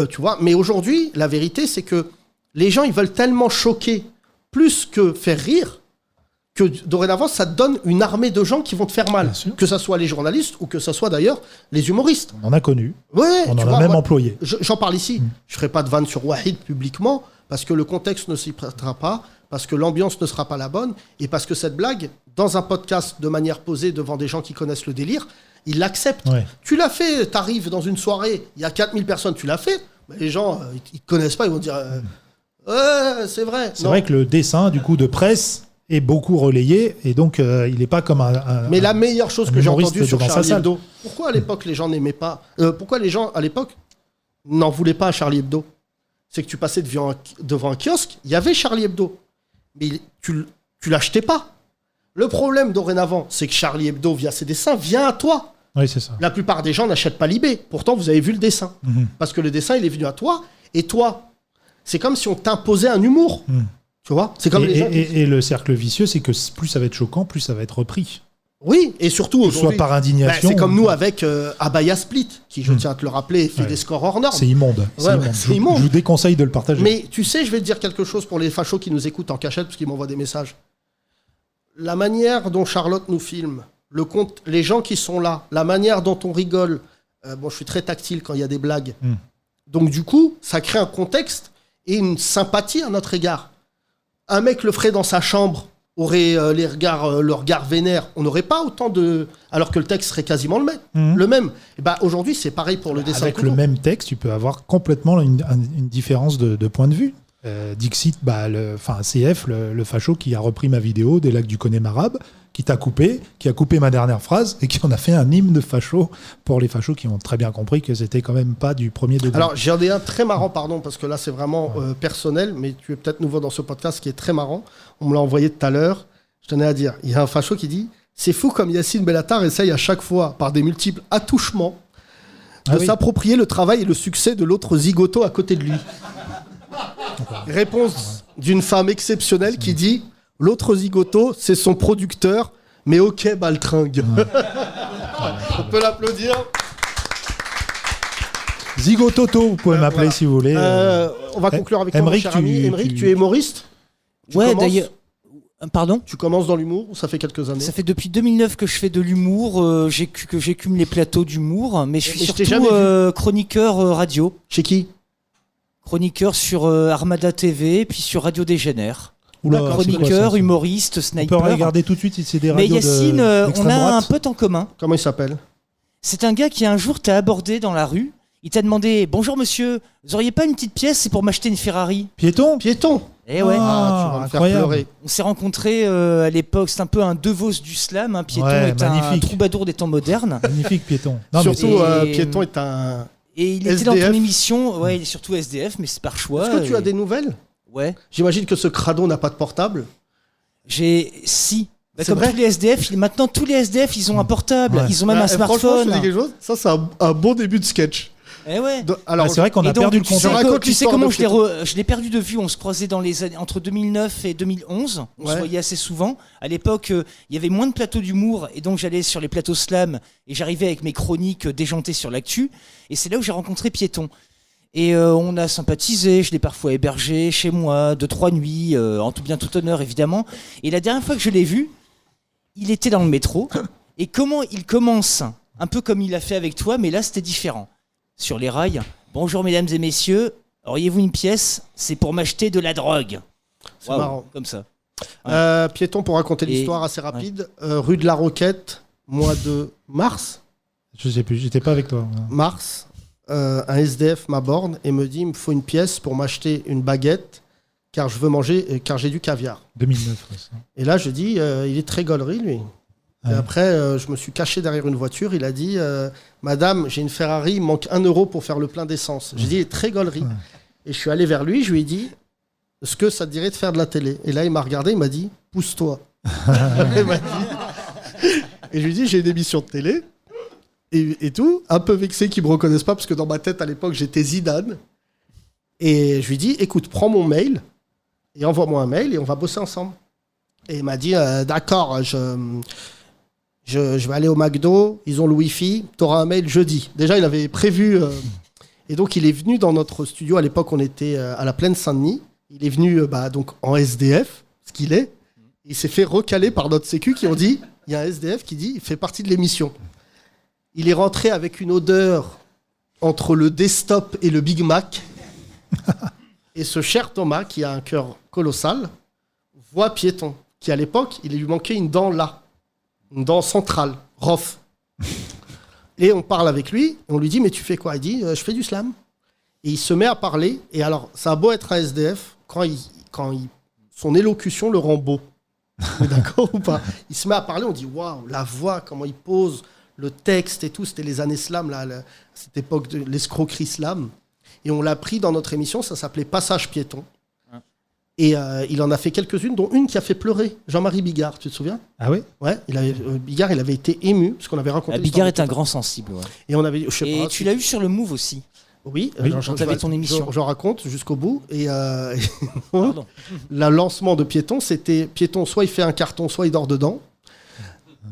Tu vois, mais aujourd'hui, la vérité, c'est que les gens, ils veulent tellement choquer, plus que faire rire, que dorénavant, ça te donne une armée de gens qui vont te faire mal. Que ce soit les journalistes ou que ce soit d'ailleurs les humoristes. On en a connu. Ouais, on en a même employé. J'en parle ici. Je ne ferai pas de vanne sur Wahid publiquement, parce que le contexte ne s'y prêtera pas, parce que l'ambiance ne sera pas la bonne, et parce que cette blague, dans un podcast de manière posée devant des gens qui connaissent le délire, ils l'acceptent. Ouais. Tu l'as fait, t'arrives dans une soirée, il y a 4000 personnes, tu l'as fait, mais les gens, ils ne connaissent pas, ils vont dire ouais, c'est vrai. C'est vrai que le dessin, du coup, de presse est beaucoup relayé, et donc il n'est pas comme un mais la meilleure chose que j'ai entendue sur Charlie Hebdo, pourquoi à l'époque les gens n'aimaient pas, pourquoi les gens à l'époque n'en voulaient pas à Charlie Hebdo, c'est que tu passais devant un kiosque, il y avait Charlie Hebdo, mais tu l'achetais pas. Le problème dorénavant, c'est que Charlie Hebdo, via ses dessins, vient à toi. Oui, c'est ça. La plupart des gens n'achètent pas Libé. Pourtant, vous avez vu le dessin. Parce que le dessin, il est venu à toi. Et toi, c'est comme si on t'imposait un humour. Tu vois, c'est comme les gens et le cercle vicieux, c'est que plus ça va être choquant, plus ça va être repris. Oui, et surtout aujourd'hui, soit par indignation. C'est comme nous avec Abaya Split, qui, je tiens à te le rappeler, fait des scores hors normes. C'est immonde. C'est immonde. Je vous déconseille de le partager. Mais tu sais, je vais te dire quelque chose pour les fachos qui nous écoutent en cachette, parce qu'ils m'envoient des messages. La manière dont Charlotte nous filme, les gens qui sont là, la manière dont on rigole. Bon, je suis très tactile quand il y a des blagues. Donc du coup, ça crée un contexte et une sympathie à notre égard. Un mec le ferait dans sa chambre, aurait le regard vénère, on n'aurait pas autant de... Alors que le texte serait quasiment le même. Et bah, aujourd'hui, c'est pareil pour le dessin. Avec le même texte, tu peux avoir complètement une différence de point de vue. Dixit, CF, le facho qui a repris ma vidéo des lacs du Connemara, qui a coupé ma dernière phrase et qui en a fait un hymne de facho pour les fachos qui ont très bien compris que c'était quand même pas du premier degré. Alors j'en ai un très marrant, pardon, parce que là c'est vraiment personnel, mais tu es peut-être nouveau dans ce podcast qui est très marrant. On me l'a envoyé tout à l'heure. Je tenais à dire, il y a un facho qui dit « C'est fou comme Yacine Bellatar essaye à chaque fois, par des multiples attouchements, de s'approprier le travail et le succès de l'autre zigoto à côté de lui. » Réponse d'une femme exceptionnelle qui dit « L'autre zigoto, c'est son producteur, mais ok, baltringue. » On peut l'applaudir. Zigototo, vous pouvez m'appeler si vous voulez. On va conclure avec toi, mon cher ami. Émeric, tu es humoriste? Ouais, d'ailleurs. Pardon? Tu commences dans l'humour ou ça fait quelques années? Ça fait depuis 2009 que je fais de l'humour, que j'écume les plateaux d'humour, mais je suis surtout chroniqueur radio. Chez qui? Chroniqueur sur Armada TV, puis sur Radio Dégénère. Oula, chroniqueur, c'est quoi, ça humoriste, On peut sniper. regarder tout de suite si c'est des Mais radios Yacine, on d'extrême a un droite. pote en commun. Comment il s'appelle? C'est un gars qui un jour t'a abordé dans la rue. Il t'a demandé: bonjour monsieur, vous auriez pas une petite pièce, c'est pour m'acheter une Ferrari? Piéton. Piéton. Eh ouais. Ah, tu vas me faire incroyable. pleurer. On s'est rencontrés à l'époque, c'est un peu un Devos du slam. Hein. Piéton Ouais, est un magnifique. troubadour des temps modernes. Magnifique Piéton. Non, mais Surtout, c'est- Piéton est un. Et il était SDF. dans ton émission, ouais, il est surtout SDF, mais c'est par choix. Est-ce que tu as et- des nouvelles? Ouais. J'imagine que ce crado n'a pas de portable. Si. Bah, C'est comme vrai tous les SDF, maintenant tous les SDF, ils ont un portable, Ouais. ils ont même un Franchement, je smartphone. te dis quelque chose. Ça, c'est un bon début de sketch. Eh ouais. Alors, c'est vrai qu'on Et a donc, perdu le tu sais contact. raconte tu sais l'histoire comment de je l'ai perdu de vue. On se croisait dans les années entre 2009 et 2011. On se Ouais. voyait assez souvent. À l'époque, il y avait moins de plateaux d'humour et donc j'allais sur les plateaux slam et j'arrivais avec mes chroniques déjantées sur l'actu. Et c'est là où j'ai rencontré Piéton. Et on a sympathisé. Je l'ai parfois hébergé chez moi 2-3 nuits, en tout bien tout honneur évidemment. Et la dernière fois que je l'ai vu, il était dans le métro. Et comment il commence, un peu comme il a fait avec toi, mais là c'était différent. Sur les rails: bonjour mesdames et messieurs, auriez-vous une pièce? C'est pour m'acheter de la drogue. C'est Waouh, marrant. comme ça. Piéton, pour raconter Et- l'histoire assez rapide. Rue de la Roquette, mois de mars. Je sais plus, j'étais pas avec toi. Mars, un SDF m'aborde et me dit: il me faut une pièce pour m'acheter une baguette car je veux manger, car j'ai du caviar. 2009. ouais, ça. Et là, je dis: il est très gaulerie, lui. Et Ouais. après, je me suis caché derrière une voiture. Il a dit: madame, j'ai une Ferrari, il me manque 1 euro pour faire le plein d'essence. J'ai dit: il est très gaulerie. Ouais. Et je suis allé vers lui, je lui ai dit: est-ce que ça te dirait de faire de la télé? Et là, il m'a regardé, il m'a dit: pousse-toi. Il m'a dit. Et je lui ai dit: j'ai une émission de télé. Et tout, un peu vexé qu'ils me reconnaissent pas, parce que dans ma tête, à l'époque, j'étais Zidane. Et je lui ai dit: écoute, prends mon mail et envoie-moi un mail et on va bosser ensemble. Et il m'a dit: d'accord, je vais aller au McDo, ils ont le Wi-Fi, t'auras un mail jeudi. Déjà, il avait prévu. Et donc, il est venu dans notre studio. À l'époque, on était à la Plaine Saint-Denis. Il est venu donc en SDF, ce qu'il est. Il s'est fait recaler par notre sécu qui ont dit: il y a un SDF qui dit il fait partie de l'émission. Il est rentré avec une odeur entre le desktop et le Big Mac. Et ce cher Thomas, qui a un cœur colossal, voit Piéton, qui à l'époque, il lui manquait une dent là, une dent centrale, rof. Et on parle avec lui, et on lui dit: mais tu fais quoi? Il dit: je fais du slam. Et il se met à parler, et alors, ça a beau être un SDF, son élocution le rend beau. Vous êtes d'accord ou pas? Il se met à parler, on dit: waouh, la voix, comment il pose, le texte et tout, c'était les années slam, là, cette époque de l'escroquerie slam. Et on l'a pris dans notre émission, ça s'appelait Passage Piéton. Et il en a fait quelques-unes, dont une qui a fait pleurer Jean-Marie Bigard, tu te souviens? Ah oui. Ouais, Bigard, il avait été ému, parce qu'on avait raconté Bigard l'histoire est un de- grand sensible. Ouais. Et on avait, je sais Et pas, tu l'as eu sur le Move aussi. Oui, Oui, j'en t'avais ton émission. J'en raconte jusqu'au bout. Et Pardon. le lancement de Piéton, c'était Piéton, soit il fait un carton, soit il dort dedans.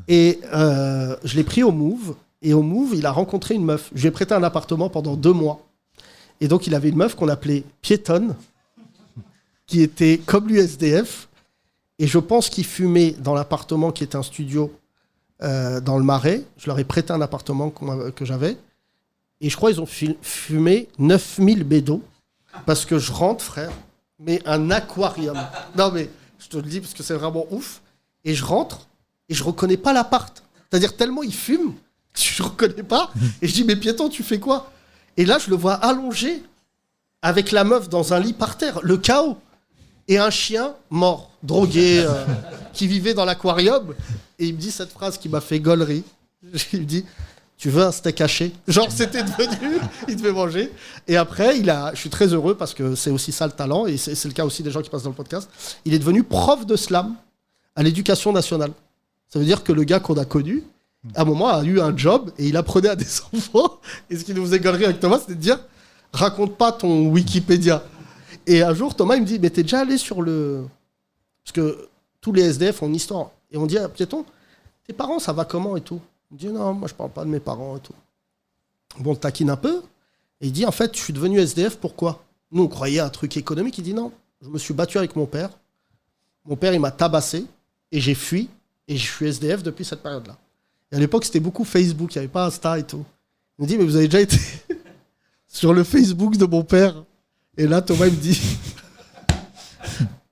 Et je l'ai pris au Move. Et au Move, il a rencontré une meuf. Je lui ai prêté un appartement pendant 2 mois. Et donc, il avait une meuf qu'on appelait Piétonne, qui était comme l'USDF. Et je pense qu'il fumait dans l'appartement qui était un studio dans le Marais. Je leur ai prêté un appartement que j'avais. Et je crois qu'ils ont fumé 9000 bédos. Parce que je rentre, frère, mais un aquarium. Non, mais je te le dis parce que c'est vraiment ouf. Et je rentre et je reconnais pas l'appart. C'est-à-dire tellement il fume, je reconnais pas. Et je dis: mais Piéton, tu fais quoi? Et là, je le vois allongé avec la meuf dans un lit par terre, le chaos. Et un chien mort, drogué, qui vivait dans l'aquarium. Et il me dit cette phrase qui m'a fait gaulerie. Il me dit: tu veux un steak haché? Genre, c'était devenu, il devait manger. Et après, je suis très heureux parce que c'est aussi ça le talent, et c'est le cas aussi des gens qui passent dans le podcast. Il est devenu prof de slam à l'éducation nationale. Ça veut dire que le gars qu'on a connu, à un moment, a eu un job et il apprenait à des enfants. Et ce qui nous faisait gaulerie avec Thomas, c'était de dire: raconte pas ton Wikipédia. Et un jour, Thomas, il me dit: mais t'es déjà allé sur le... Parce que tous les SDF ont une histoire. Et on dit à Piéton: tes parents, ça va comment et tout? Il me dit: non, moi je parle pas de mes parents et tout. Bon, on le taquine un peu. Et il dit: en fait, je suis devenu SDF, pourquoi? Nous, on croyait à un truc économique. Il dit: non, je me suis battu avec mon père. Mon père, il m'a tabassé. Et j'ai fui. Et je suis SDF depuis cette période-là. Et à l'époque, c'était beaucoup Facebook. Il n'y avait pas Insta et tout. Il me dit: mais vous avez déjà été sur le Facebook de mon père? Et là, Thomas, il me dit: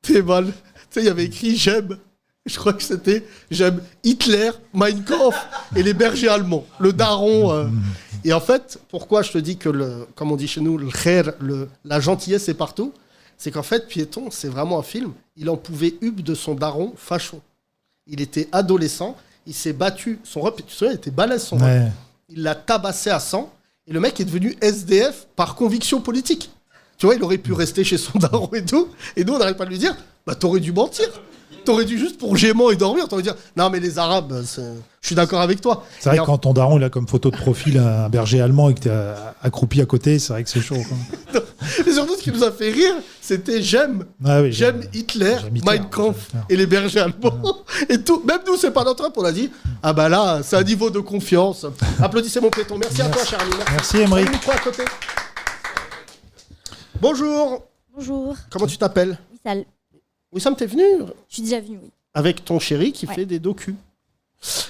t'es mal. sais, il y avait écrit j'aime. Je crois que c'était j'aime Hitler, Mein Kampf et les bergers allemands. Le daron. Et en fait, pourquoi je te dis que, comme on dit chez nous, le khair, la gentillesse est partout, c'est qu'en fait, Piéton, c'est vraiment un film. Il en pouvait hub de son daron facho. Il était adolescent, il s'est battu. Son rep, tu te souviens, il était balèze son rep. Il l'a tabassé à 100. Et le mec est devenu SDF par conviction politique. Tu vois, il aurait pu rester chez son daron et tout. Et nous, on n'arrête pas de lui dire, bah t'aurais dû mentir. T'aurais dû juste pour gênement et dormir, t'aurais dû dire, non mais les Arabes, je suis d'accord avec toi. C'est vrai que quand ton daron il a comme photo de profil un berger allemand et que t'es accroupi à côté, c'est vrai que c'est chaud. Quoi. Et surtout, ce qui nous a fait rire, c'était j'aime Hitler, Mein Kampf et les bergers allemands. Et tout. Même nous, c'est pas notre rap, on a dit, ah bah là, c'est un niveau de confiance. Applaudissez mon Piéton. Merci à toi, Charlie. Merci, Émeric. Quoi à côté. Bonjour. Bonjour. Comment tu t'appelles? Wissal. Wissam, t'es venu? Je suis déjà venue, oui. Avec ton chéri qui fait des docus.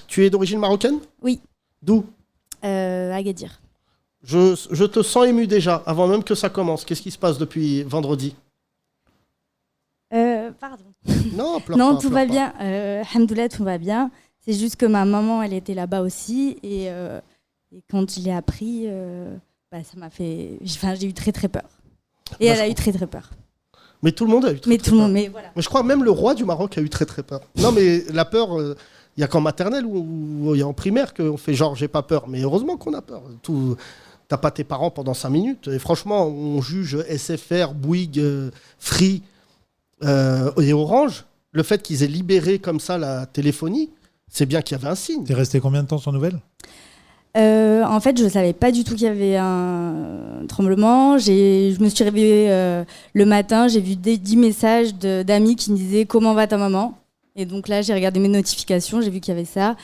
Tu es d'origine marocaine? Oui. D'où? Agadir. Je te sens ému déjà, avant même que ça commence. Qu'est-ce qui se passe depuis vendredi? Pardon. Non, pleure non, pas, tout pleure va pas. bien. Alhamdoulilah, tout va bien. C'est juste que ma maman, elle était là-bas aussi. Et quand je l'ai appris, ça m'a fait... Enfin, j'ai eu très très peur. Et elle a eu très très peur. Mais tout le monde a eu très peur. Mais voilà. Mais je crois même le roi du Maroc a eu très très peur. Non, mais la peur, il y a qu'en maternelle ou il y a en primaire qu'on fait genre j'ai pas peur. Mais heureusement qu'on a peur. T'as pas tes parents pendant 5 minutes. Et franchement, on juge SFR, Bouygues, Free et Orange. Le fait qu'ils aient libéré comme ça la téléphonie, c'est bien qu'il y avait un signe. T'es resté combien de temps sans nouvelles? En fait, je ne savais pas du tout qu'il y avait un tremblement. Je me suis réveillée le matin, j'ai vu 10 messages d'amis qui me disaient « Comment va ta maman ?» Et donc là, j'ai regardé mes notifications, j'ai vu qu'il y avait ça.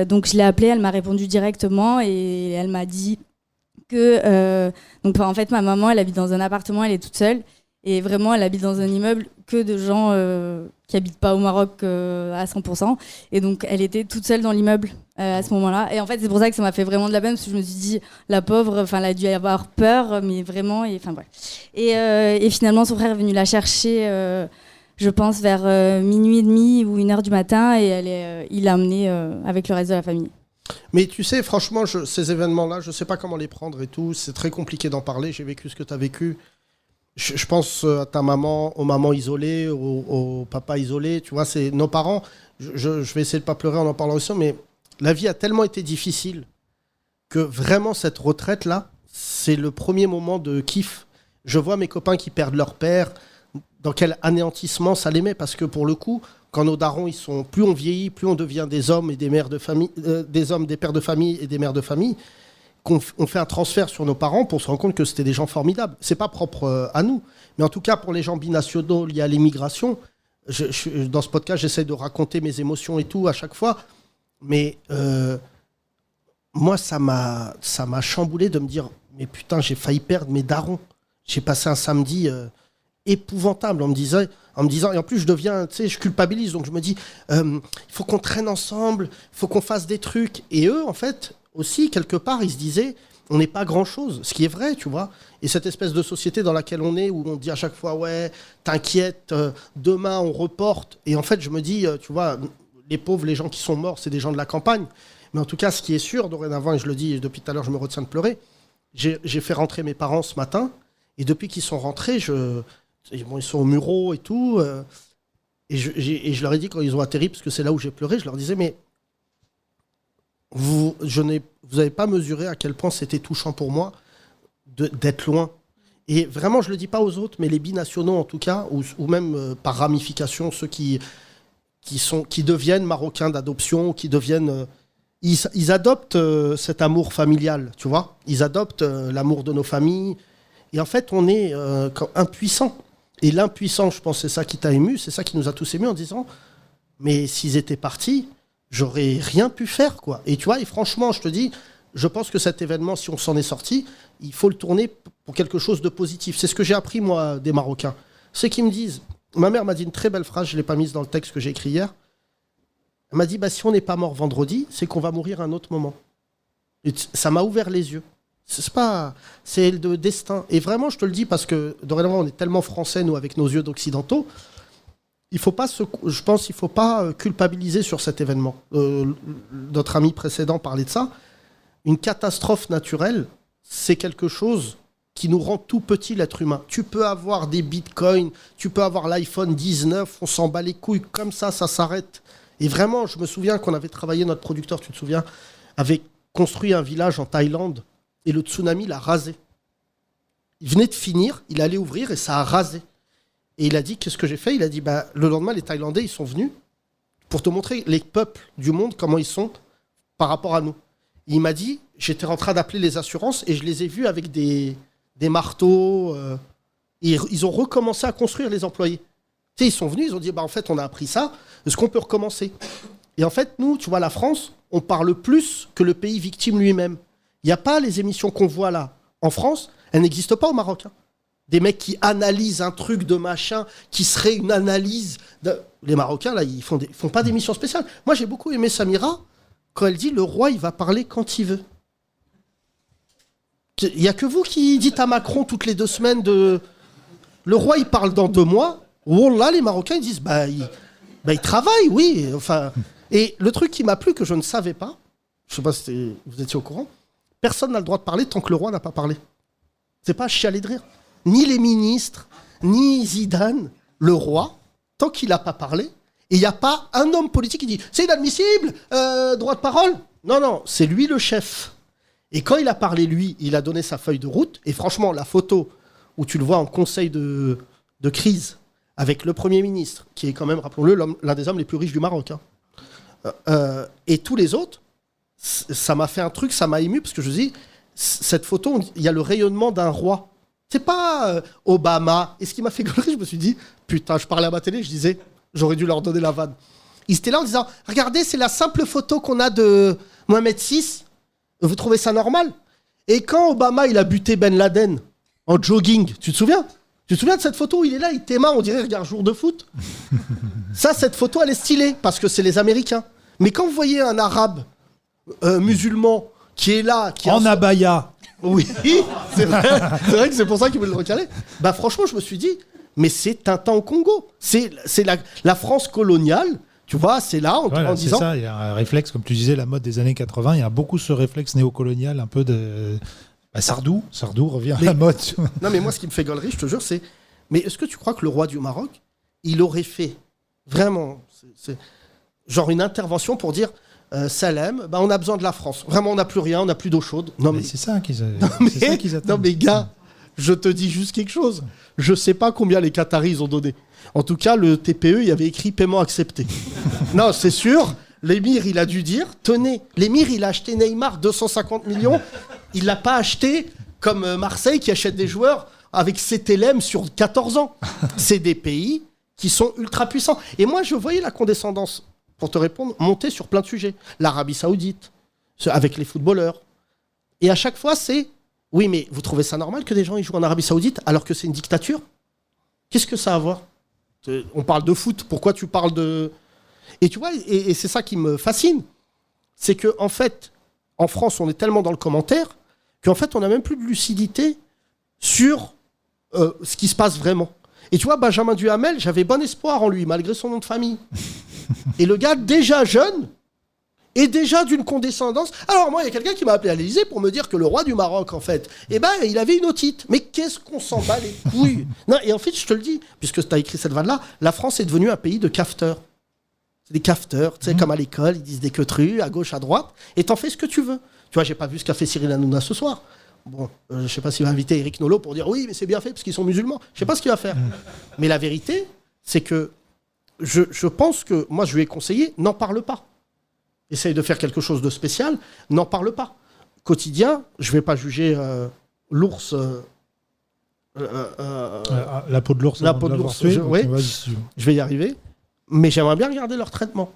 Donc je l'ai appelée, elle m'a répondu directement et elle m'a dit que... donc en fait, ma maman, elle habite dans un appartement, elle est toute seule. Et vraiment, elle habite dans un immeuble que de gens qui habitent pas au Maroc à 100%. Et donc, elle était toute seule dans l'immeuble à ce moment-là. Et en fait, c'est pour ça que ça m'a fait vraiment de la peine, parce que je me suis dit, la pauvre, elle a dû avoir peur, mais vraiment. Et finalement, son frère est venu la chercher, je pense, vers minuit et demi ou 1h du matin. Et il l'a emmenée avec le reste de la famille. Mais tu sais, franchement, ces événements-là, je sais pas comment les prendre et tout. C'est très compliqué d'en parler. J'ai vécu ce que tu as vécu. Je pense à ta maman, aux mamans isolées, aux papas isolés. Tu vois, c'est nos parents. Je vais essayer de pas pleurer en en parlant aussi, mais la vie a tellement été difficile que vraiment cette retraite-là, c'est le premier moment de kiff. Je vois mes copains qui perdent leur père. Dans quel anéantissement ça les met, parce que pour le coup, quand nos darons, plus on vieillit, plus on devient des hommes et des mères de famille, des pères de famille et des mères de famille. On fait un transfert sur nos parents pour se rendre compte que c'était des gens formidables. C'est pas propre à nous, mais en tout cas pour les gens binationaux liés à l'immigration, dans ce podcast j'essaie de raconter mes émotions et tout à chaque fois, mais moi ça m'a chamboulé de me dire mais putain, j'ai failli perdre mes darons. J'ai passé un samedi épouvantable en me disant, et en plus je deviens, tu sais, je culpabilise, donc je me dis il faut qu'on traîne ensemble, il faut qu'on fasse des trucs, et eux en fait aussi, quelque part, ils se disaient on n'est pas grand-chose, ce qui est vrai, tu vois. Et cette espèce de société dans laquelle on est, où on dit à chaque fois, ouais, t'inquiète, demain on reporte. Et en fait, je me dis, tu vois, les pauvres, les gens qui sont morts, c'est des gens de la campagne. Mais en tout cas, ce qui est sûr, dorénavant, et je le dis, et depuis tout à l'heure, je me retiens de pleurer, j'ai fait rentrer mes parents ce matin, et depuis qu'ils sont rentrés, ils sont au Mureau et tout, et je leur ai dit, quand ils ont atterri, parce que c'est là où j'ai pleuré, je leur disais, mais vous n'avez pas mesuré à quel point c'était touchant pour moi d'être loin. Et vraiment, je ne le dis pas aux autres, mais les binationaux en tout cas, ou même par ramification, ceux qui deviennent marocains d'adoption, qui deviennent... ils adoptent cet amour familial, tu vois. Ils adoptent l'amour de nos familles. Et en fait, on est impuissants. Et l'impuissance, je pense, c'est ça qui t'a ému, c'est ça qui nous a tous émus en disant, mais s'ils étaient partis... j'aurais rien pu faire, quoi. Et tu vois, et franchement, je te dis, je pense que cet événement, si on s'en est sorti, il faut le tourner pour quelque chose de positif. C'est ce que j'ai appris, moi, des Marocains. Ceux qui me disent... Ma mère m'a dit une très belle phrase, je ne l'ai pas mise dans le texte que j'ai écrit hier. Elle m'a dit, si on n'est pas mort vendredi, c'est qu'on va mourir à un autre moment. Et ça m'a ouvert les yeux. C'est le destin. Et vraiment, je te le dis, parce que dorénavant, on est tellement français, nous, avec nos yeux d'occidentaux. je pense qu'il faut pas culpabiliser sur cet événement. Notre ami précédent parlait de ça. Une catastrophe naturelle, c'est quelque chose qui nous rend tout petit, l'être humain. Tu peux avoir des bitcoins, tu peux avoir l'iPhone 19, on s'en bat les couilles, comme ça s'arrête. Et vraiment, je me souviens qu'on avait travaillé, notre producteur, tu te souviens, avait construit un village en Thaïlande et le tsunami l'a rasé. Il venait de finir, il allait ouvrir et ça a rasé. Et il a dit, qu'est-ce que j'ai fait ? Il a dit, le lendemain, les Thaïlandais, ils sont venus pour te montrer les peuples du monde, comment ils sont par rapport à nous. Et il m'a dit, j'étais en train d'appeler les assurances et je les ai vus avec des marteaux. Et ils ont recommencé à construire, les employés. Tu sais, ils sont venus, ils ont dit, en fait, on a appris ça, est-ce qu'on peut recommencer ? Et en fait, nous, tu vois, la France, on parle plus que le pays victime lui-même. Il n'y a pas les émissions qu'on voit là. En France, elles n'existent pas au Maroc. Des mecs qui analysent un truc de machin, qui serait une analyse... Les Marocains, là, ils font pas d'émissions spéciales. Moi, j'ai beaucoup aimé Samira, quand elle dit, le roi, il va parler quand il veut. Il n'y a que vous qui dites à Macron toutes les 2 semaines de... Le roi, il parle dans 2 mois. Oh là, les Marocains, ils disent, il travaille, oui. Enfin, et le truc qui m'a plu, que je ne savais pas, je ne sais pas si vous étiez au courant, personne n'a le droit de parler tant que le roi n'a pas parlé. C'est pas à chialer de rire. Ni les ministres, ni Zidane, le roi, tant qu'il n'a pas parlé, et il n'y a pas un homme politique qui dit « c'est inadmissible, droit de parole ». Non, c'est lui le chef. Et quand il a parlé, lui, il a donné sa feuille de route, et franchement, la photo où tu le vois en conseil de crise, avec le Premier ministre, qui est quand même, rappelons-le, l'un des hommes les plus riches du Maroc, et tous les autres, ça m'a fait un truc, ça m'a ému, parce que je me dis, cette photo, il y a le rayonnement d'un roi. C'est pas Obama. Et ce qui m'a fait gueuler, je me suis dit, putain, je parlais à ma télé, je disais, j'aurais dû leur donner la vanne. Ils étaient là en disant, regardez, c'est la simple photo qu'on a de Mohamed VI. Vous trouvez ça normal ? Et quand Obama, il a buté Ben Laden en jogging, tu te souviens ? Tu te souviens de cette photo où il est là, il t'aima, on dirait, regarde, jour de foot. Ça, cette photo, elle est stylée, parce que c'est les Américains. Mais quand vous voyez un arabe musulman qui est là... En abaya. Oui, c'est vrai que c'est pour ça qu'ils veulent le recaler. Franchement, je me suis dit, mais c'est Tintin au Congo. C'est la France coloniale, tu vois, c'est là, en disant... C'est ça, il y a un réflexe, comme tu disais, la mode des années 80, il y a beaucoup ce réflexe néocolonial, un peu de... Sardou revient à la mode. Non, mais moi, ce qui me fait gaulerie, je te jure, c'est... Mais est-ce que tu crois que le roi du Maroc, il aurait fait vraiment... genre une intervention pour dire... Salem, on a besoin de la France. Vraiment, on n'a plus rien, on n'a plus d'eau chaude. Non, mais c'est ça qu'ils attendent. Non, mais gars, je te dis juste quelque chose. Je sais pas combien les Qataris ont donné. En tout cas, le TPE, il y avait écrit paiement accepté. Non, c'est sûr. L'émir, il a dû dire, tenez, l'émir, il a acheté Neymar 250 millions. Il l'a pas acheté comme Marseille qui achète des joueurs avec CTLM sur 14 ans. C'est des pays qui sont ultra puissants. Et moi, je voyais la condescendance, pour te répondre, monter sur plein de sujets. L'Arabie Saoudite, avec les footballeurs. Et à chaque fois, c'est... Oui, mais vous trouvez ça normal que des gens ils jouent en Arabie Saoudite alors que c'est une dictature ? Qu'est-ce que ça a à voir ? On parle de foot, pourquoi tu parles de... Et tu vois, et c'est ça qui me fascine. C'est que en fait, en France, on est tellement dans le commentaire qu'en fait, on n'a même plus de lucidité sur ce qui se passe vraiment. Et tu vois, Benjamin Duhamel, j'avais bon espoir en lui, malgré son nom de famille. Et le gars, déjà jeune, et déjà d'une condescendance. Alors moi, il y a quelqu'un qui m'a appelé à l'Élysée pour me dire que le roi du Maroc, en fait, il avait une otite. Mais qu'est-ce qu'on s'en bat les couilles ? Non, et en fait, je te le dis, puisque tu as écrit cette vanne-là, la France est devenue un pays de cafeteurs. C'est des cafeteurs, tu sais, comme à l'école, ils disent des queutrues, à gauche, à droite, et t'en fais ce que tu veux. Tu vois, j'ai pas vu ce qu'a fait Cyril Hanouna ce soir. Bon, je sais pas s'il va inviter Eric Nolot pour dire oui, mais c'est bien fait parce qu'ils sont musulmans. Je sais pas ce qu'il va faire. Mais la vérité, c'est que je pense que, moi je lui ai conseillé, n'en parle pas. Essaye de faire quelque chose de spécial, n'en parle pas. Quotidien, je vais pas juger l'ours... la peau de l'ours. La peau de l'ours, je vais y arriver. Mais j'aimerais bien regarder leur traitement.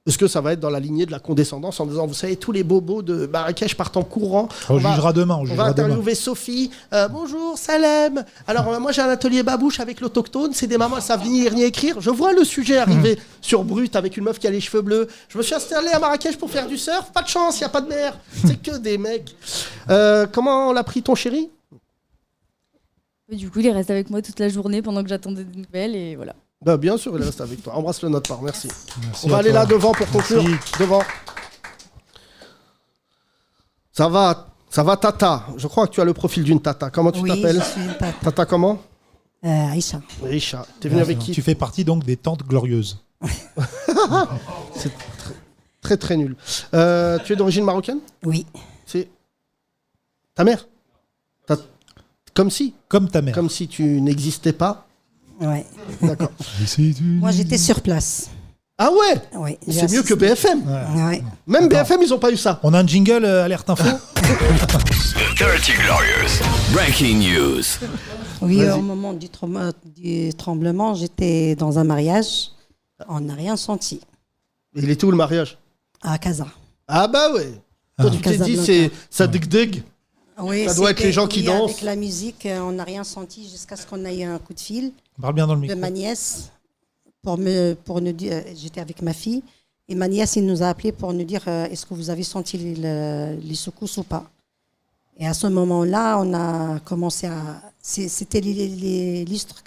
Est-ce que ça va être dans la lignée de la condescendance en disant, vous savez, tous les bobos de Marrakech partent en courant. On jugera demain. On va interviewer Sophie. Bonjour, Salem. Alors, moi, j'ai un atelier babouche avec l'autochtone. C'est des mamans, elles savent ni lire ni écrire. Je vois le sujet arriver sur Brut avec une meuf qui a les cheveux bleus. Je me suis installé à Marrakech pour faire du surf. Pas de chance, il n'y a pas de mer. C'est que des mecs. Comment l'a pris ton chéri ? Du coup, il est resté avec moi toute la journée pendant que j'attendais des nouvelles et voilà. Bah, bien sûr, il reste avec toi. Embrasse-le de notre part, merci. Merci On va à aller toi. là devant pour conclure. Merci. Devant. Ça va Tata. Je crois que tu as le profil d'une Tata. Comment tu t'appelles? Je suis une tata. Tata comment? Aïcha. Richa. T'es venu avec qui? Tu fais partie donc des tantes glorieuses. C'est très très nul. Tu es d'origine marocaine? Oui. C'est ta mère? Comme si? Comme ta mère. Comme si tu n'existais pas? Ouais. D'accord. Moi, j'étais sur place. Ah ouais? Oui. C'est mieux que BFM. Ouais. Même BFM, ils n'ont pas eu ça. On a un jingle alerte info. Dirty Glorious. Breaking news. Oui, Vas-y. au moment du tremblement, j'étais dans un mariage. On n'a rien senti. Il était où le mariage? À Casa. Ah bah ouais. Toi, tu t'es dit, Casablanca. ça dig. Oui, Ça doit être c'était- les gens qui oui, dansent. Avec la musique, on n'a rien senti jusqu'à ce qu'on ait un coup de fil Parle bien dans le de micro. ma nièce pour nous dire. J'étais avec ma fille et ma nièce, il nous a appelé pour nous dire est-ce que vous avez senti les secousses ou pas. Et à ce moment-là, on a commencé à. C'était les lustres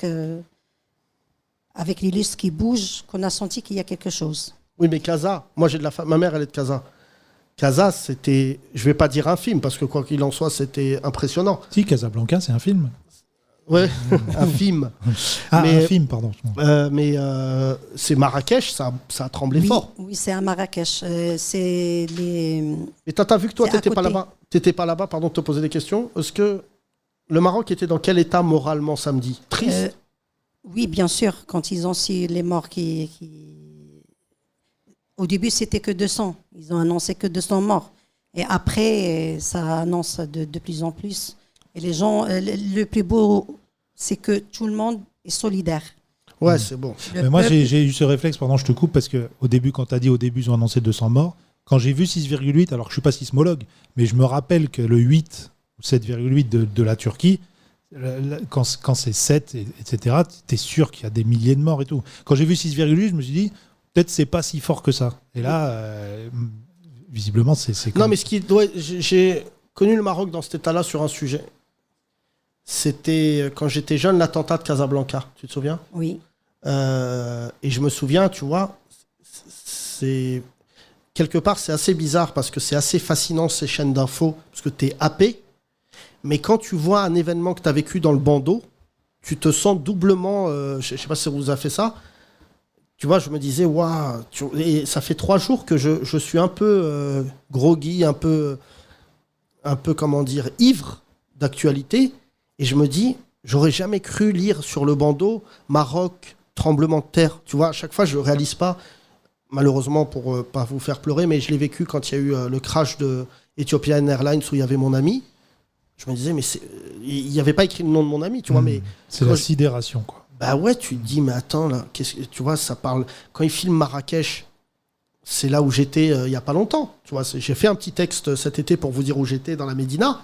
avec les lustres qui bougent qu'on a senti qu'il y a quelque chose. Oui, mais Casa, moi j'ai de la ma mère, elle est de Casa. Casa, c'était, je vais pas dire un film, parce que quoi qu'il en soit, c'était impressionnant. Si, Casablanca, c'est un film. Ouais, un film. Ah, Mais- un film, pardon. Mais c'est Marrakech, ça a tremblé Oui, fort. oui, c'est à Marrakech. C'est les. Et t'as vu que toi, C'est à t'étais pas côté. là-bas. T'étais pas là-bas, pardon de te poser des questions. Est-ce que le Maroc était dans quel état moralement samedi? Triste? Oui, bien sûr, quand ils ont su les morts Au début, c'était que 200. Ils ont annoncé que 200 morts. Et après, ça annonce de plus en plus. Et les gens, le plus beau, c'est que tout le monde est solidaire. Ouais, c'est bon. Le Mais moi, peuple- j'ai eu ce réflexe, pardon, je te coupe, parce que au début, quand tu as dit au début, ils ont annoncé 200 morts, quand j'ai vu 6,8, alors que je suis pas sismologue, mais je me rappelle que le 8 ou 7,8 de la Turquie, quand c'est 7, etc., tu es sûr qu'il y a des milliers de morts et tout. Quand j'ai vu 6,8, je me suis dit, peut-être c'est pas si fort que ça. Et là, visiblement, c'est Non, mais ce qui doit. J'ai connu le Maroc dans cet état-là sur un sujet. C'était quand j'étais jeune, l'attentat de Casablanca. Tu te souviens? Oui. Et je me souviens, tu vois, c'est quelque part c'est assez bizarre parce que c'est assez fascinant ces chaînes d'infos parce que t'es happé. Mais quand tu vois un événement que tu as vécu dans le bandeau, tu te sens doublement. Je sais pas si ça vous a fait ça. Tu vois, je me disais, waouh. Et ça fait 3 jours que je suis un peu groggy, un peu, comment dire, ivre d'actualité. Et je me dis, j'aurais jamais cru lire sur le bandeau Maroc, tremblement de terre. Tu vois, à chaque fois, je ne réalise pas, malheureusement, pour pas vous faire pleurer, mais je l'ai vécu quand il y a eu le crash de Ethiopian Airlines où il y avait mon ami. Je me disais, mais il n'y avait pas écrit le nom de mon ami, tu vois, mais. c'est la sidération, quoi. Bah ouais, tu te dis, mais attends, là, tu vois, ça parle. Quand il filme Marrakech, c'est là où j'étais il n'y a pas longtemps. Tu vois, j'ai fait un petit texte cet été pour vous dire où j'étais dans la Médina.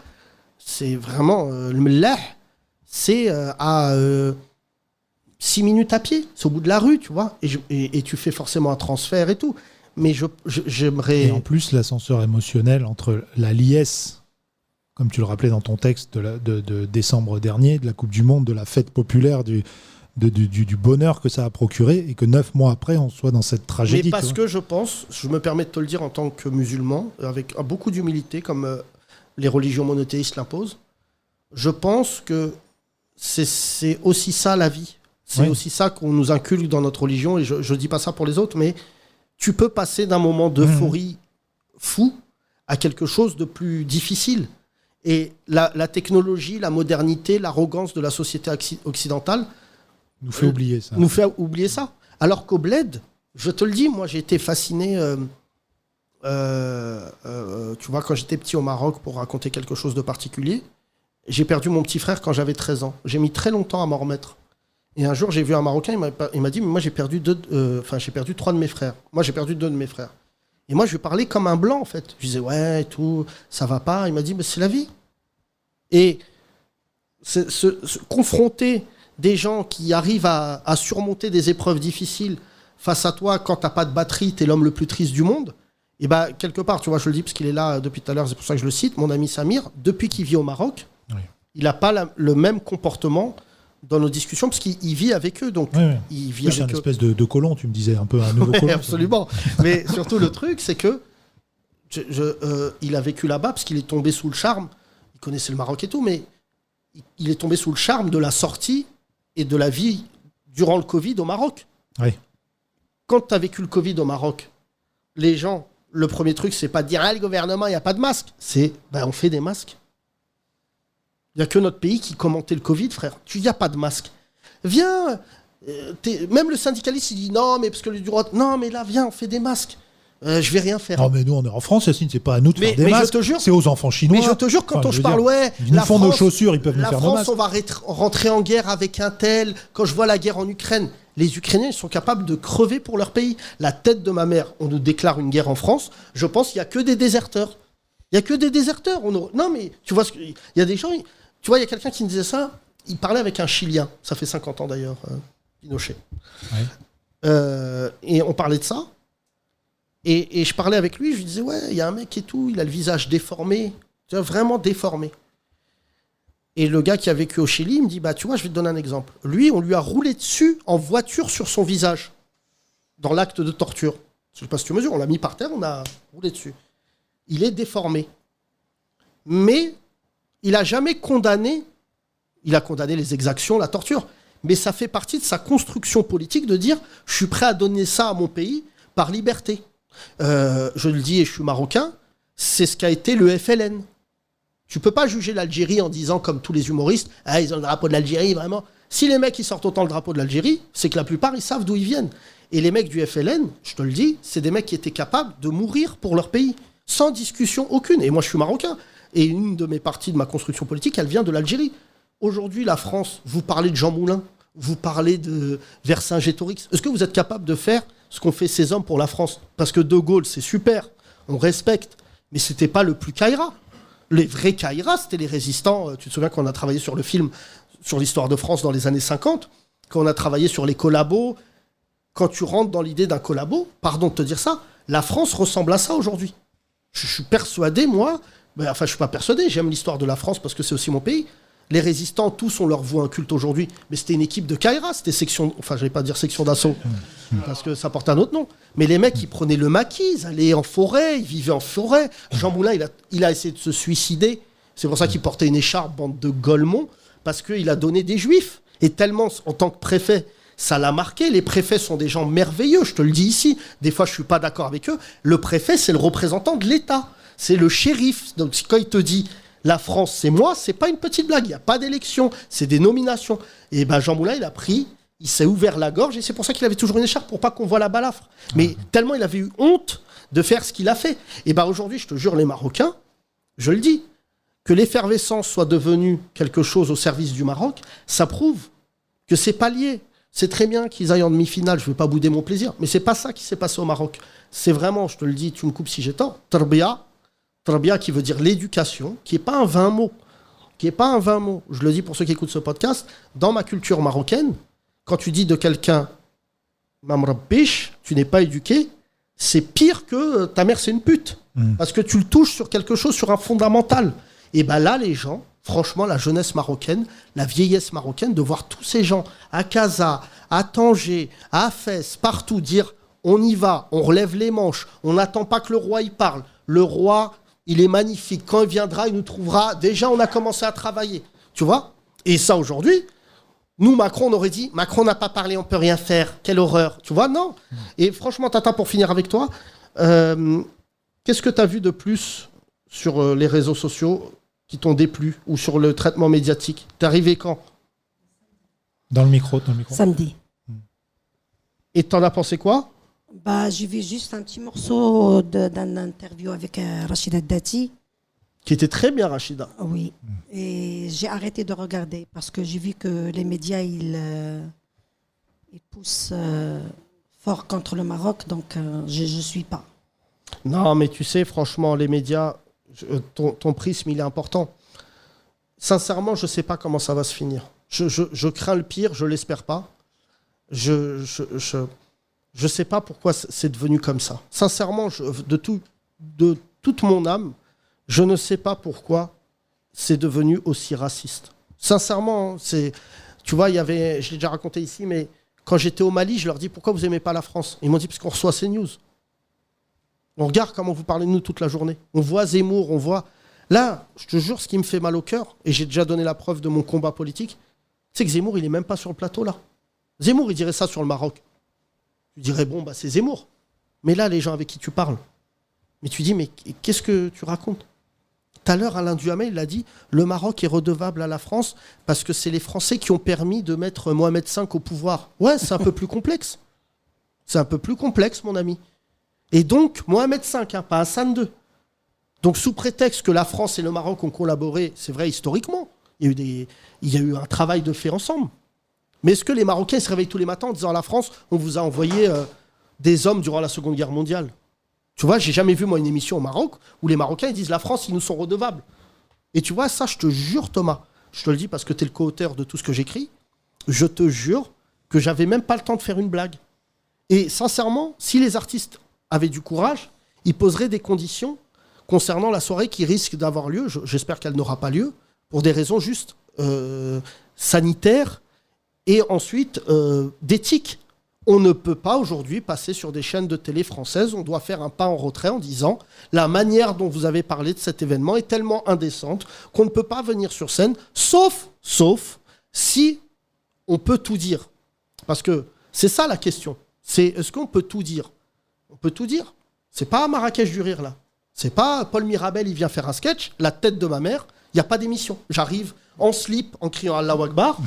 C'est vraiment. Le Mellah, c'est à 6 minutes à pied. C'est au bout de la rue, tu vois. Et tu fais forcément un transfert et tout. Mais j'aimerais. Et en plus, l'ascenseur émotionnel entre la liesse, comme tu le rappelais dans ton texte de décembre dernier, de la Coupe du Monde, de la fête populaire, du bonheur que ça a procuré, et que 9 mois après, on soit dans cette tragédie. Mais parce que je pense, je me permets de te le dire en tant que musulman, avec beaucoup d'humilité, comme les religions monothéistes l'imposent, je pense que c'est aussi ça la vie. C'est aussi ça qu'on nous inculque dans notre religion, et je ne dis pas ça pour les autres, mais tu peux passer d'un moment d'euphorie fou à quelque chose de plus difficile. Et la technologie, la modernité, l'arrogance de la société occidentale nous fait oublier ça. Nous fait oublier ça. Alors qu'au bled, je te le dis, moi j'ai été fasciné, tu vois, quand j'étais petit au Maroc, pour raconter quelque chose de particulier, j'ai perdu mon petit frère quand j'avais 13 ans. J'ai mis très longtemps à m'en remettre. Et un jour, j'ai vu un Marocain, il m'a dit, mais moi j'ai perdu 3 de mes frères. Moi j'ai perdu 2 de mes frères. Et moi je lui parlais comme un blanc en fait. Je disais, ouais, tout, ça va pas. Il m'a dit, mais c'est la vie. Et se confronter des gens qui arrivent à surmonter des épreuves difficiles face à toi quand t'as pas de batterie, t'es l'homme le plus triste du monde, et bah quelque part, tu vois, je le dis parce qu'il est là depuis tout à l'heure, c'est pour ça que je le cite, mon ami Samir, depuis qu'il vit au Maroc, il n'a pas le même comportement dans nos discussions, parce qu'il vit avec eux. Donc, Ouais. il vit Oui, c'est avec une eux. espèce de colon, tu me disais, un peu un nouveau Ouais, colon. absolument. Mais surtout, le truc, c'est que il a vécu là-bas parce qu'il est tombé sous le charme. Il connaissait le Maroc et tout, mais il est tombé sous le charme de la sortie et de la vie durant le Covid au Maroc. Oui. Quand tu as vécu le Covid au Maroc, les gens, le premier truc, c'est pas de dire le gouvernement, il n'y a pas de masque. C'est on fait des masques. Il n'y a que notre pays qui commentait le Covid, frère. Tu dis, il n'y a pas de masque. Viens. Même le syndicaliste, il dit non, mais parce que le droit. Non, mais là, viens, on fait des masques. Je vais rien faire. Non, mais nous, on est en France, Yacine, c'est pas à nous de faire des mais je masques. te jure- C'est aux enfants chinois. Mais je te jure, quand Enfin, on je se veux parle, dire, ils nous la font nos France- chaussures, ils peuvent nous la faire nos France, masques. on va rentrer en guerre avec un tel. Quand je vois la guerre en Ukraine, les Ukrainiens, ils sont capables de crever pour leur pays. La tête de ma mère, on nous déclare une guerre en France. Je pense qu'il n'y a que des déserteurs. Il n'y a que des déserteurs. Non, mais tu vois, il y a des gens. Tu vois, il y a quelqu'un qui me disait ça. Il parlait avec un Chilien. Ça fait 50 ans d'ailleurs, Pinochet. Ouais. Et on parlait de ça. Et je parlais avec lui, je lui disais, ouais, il y a un mec et tout, il a le visage déformé, tu vois, vraiment déformé. Et le gars qui a vécu au Chili, il me dit, bah tu vois, je vais te donner un exemple. Lui, on lui a roulé dessus en voiture sur son visage, dans l'acte de torture. Je sais pas si tu mesures, on l'a mis par terre, on a roulé dessus. Il est déformé. Mais il a jamais condamné, il a condamné les exactions, la torture. Mais ça fait partie de sa construction politique de dire, je suis prêt à donner ça à mon pays par liberté. Je le dis et je suis marocain, c'est ce qu'a été le FLN. Tu peux pas juger l'Algérie en disant, comme tous les humoristes, ah, ils ont le drapeau de l'Algérie, vraiment. Si les mecs ils sortent autant le drapeau de l'Algérie, c'est que la plupart ils savent d'où ils viennent. Et les mecs du FLN, je te le dis, c'est des mecs qui étaient capables de mourir pour leur pays, sans discussion aucune. Et moi je suis marocain. Et une de mes parties de ma construction politique, elle vient de l'Algérie. Aujourd'hui, la France, vous parlez de Jean Moulin, vous parlez de Vercingétorix. Est-ce que vous êtes capable de faire ce qu'ont fait ces hommes pour la France? Parce que De Gaulle, c'est super, on respecte, mais c'était pas le plus Kaira. Les vrais Kaira, c'était les résistants. Tu te souviens qu'on a travaillé sur le film sur l'histoire de France dans les années 50, quand on a travaillé sur les collabos. Quand tu rentres dans l'idée d'un collabo, pardon de te dire ça, la France ressemble à ça aujourd'hui. Je suis persuadé, moi, enfin je suis pas persuadé, j'aime l'histoire de la France parce que c'est aussi mon pays. Les résistants, tous, on leur voue un culte aujourd'hui. Mais c'était une équipe de Kaira, c'était section... Enfin, je vais pas dire section d'assaut, parce que ça porte un autre nom. Mais les mecs, ils prenaient le maquis, ils allaient en forêt, ils vivaient en forêt. Jean Moulin, il a essayé de se suicider. C'est pour ça qu'il portait une écharpe, bande de Golemont, parce qu'il a donné des juifs. Et tellement, en tant que préfet, ça l'a marqué. Les préfets sont des gens merveilleux, je te le dis ici. Des fois, je suis pas d'accord avec eux. Le préfet, c'est le représentant de l'État. C'est le shérif. Donc, quand il te dit... La France, c'est moi, c'est pas une petite blague. Il n'y a pas d'élection, c'est des nominations. Et ben Jean Moulin, il s'est ouvert la gorge et c'est pour ça qu'il avait toujours une écharpe pour pas qu'on voit la balafre. Mais tellement il avait eu honte de faire ce qu'il a fait. Et ben aujourd'hui, je te jure, les Marocains, je le dis, que l'effervescence soit devenue quelque chose au service du Maroc, ça prouve que c'est pas lié. C'est très bien qu'ils aillent en demi-finale, je ne veux pas bouder mon plaisir, mais c'est pas ça qui s'est passé au Maroc. C'est vraiment, je te le dis, tu me coupes si j'ai tort, Tarbia qui veut dire l'éducation, qui n'est pas un vain mot. Je le dis pour ceux qui écoutent ce podcast. Dans ma culture marocaine, quand tu dis de quelqu'un Mamrabbish, tu n'es pas éduqué, c'est pire que ta mère c'est une pute. Parce que tu le touches sur quelque chose, sur un fondamental. Et bien là, les gens, franchement, la jeunesse marocaine, la vieillesse marocaine, de voir tous ces gens à Casa, à Tanger, à Fès, partout dire on y va, on relève les manches, on n'attend pas que le roi y parle. Le roi, il est magnifique. Quand il viendra, il nous trouvera. Déjà, on a commencé à travailler. Tu vois? Et ça, aujourd'hui, nous, Macron, on aurait dit Macron n'a pas parlé, on peut rien faire. Quelle horreur. Tu vois? Non. Et franchement, Tata, pour finir avec toi, qu'est-ce que tu as vu de plus sur les réseaux sociaux qui t'ont déplu ou sur le traitement médiatique? T'es arrivé quand? Dans le micro. Samedi. Et t'en as pensé quoi? Bah, j'ai vu juste un petit morceau d'un interview avec Rachida Dati. Qui était très bien, Rachida. Oui. Et j'ai arrêté de regarder parce que j'ai vu que les médias, ils poussent fort contre le Maroc. Donc, je ne suis pas. Non, mais tu sais, franchement, les médias, ton prisme, il est important. Sincèrement, je ne sais pas comment ça va se finir. Je crains le pire, je ne l'espère pas. Je sais pas pourquoi c'est devenu comme ça. Sincèrement, de toute mon âme, je ne sais pas pourquoi c'est devenu aussi raciste. Sincèrement, Tu vois, je l'ai déjà raconté ici, mais quand j'étais au Mali, je leur dis pourquoi vous n'aimez pas la France? Ils m'ont dit parce qu'on reçoit CNews. On regarde comment vous parlez de nous toute la journée. On voit Zemmour, on voit... Là, je te jure, ce qui me fait mal au cœur, et j'ai déjà donné la preuve de mon combat politique, c'est que Zemmour, il n'est même pas sur le plateau, là. Zemmour, il dirait ça sur le Maroc. Tu dirais, bon, c'est Zemmour. Mais là, les gens avec qui tu parles, mais tu dis, mais qu'est-ce que tu racontes? Tout à l'heure, Alain Duhamel, il a dit, le Maroc est redevable à la France parce que c'est les Français qui ont permis de mettre Mohamed V au pouvoir. Ouais, c'est un peu plus complexe. C'est un peu plus complexe, mon ami. Et donc, Mohamed V, pas Hassan II. Donc, sous prétexte que la France et le Maroc ont collaboré, c'est vrai historiquement, il y a eu un travail de fait ensemble. Mais est-ce que les Marocains se réveillent tous les matins en disant à la France, on vous a envoyé des hommes durant la Seconde Guerre mondiale? Tu vois, j'ai jamais vu, moi, une émission au Maroc où les Marocains ils disent la France, ils nous sont redevables. Et tu vois, ça, je te jure, Thomas, je te le dis parce que tu es le co-auteur de tout ce que j'écris, je te jure que j'avais même pas le temps de faire une blague. Et sincèrement, si les artistes avaient du courage, ils poseraient des conditions concernant la soirée qui risque d'avoir lieu, j'espère qu'elle n'aura pas lieu, pour des raisons juste sanitaires et ensuite d'éthique. On ne peut pas aujourd'hui passer sur des chaînes de télé françaises, on doit faire un pas en retrait en disant la manière dont vous avez parlé de cet événement est tellement indécente qu'on ne peut pas venir sur scène, sauf si on peut tout dire. Parce que c'est ça la question, c'est est-ce qu'on peut tout dire? On peut tout dire. C'est pas Marrakech du rire là. C'est pas Paul Mirabel, il vient faire un sketch, la tête de ma mère, il n'y a pas d'émission. J'arrive en slip, en criant Allahu Akbar.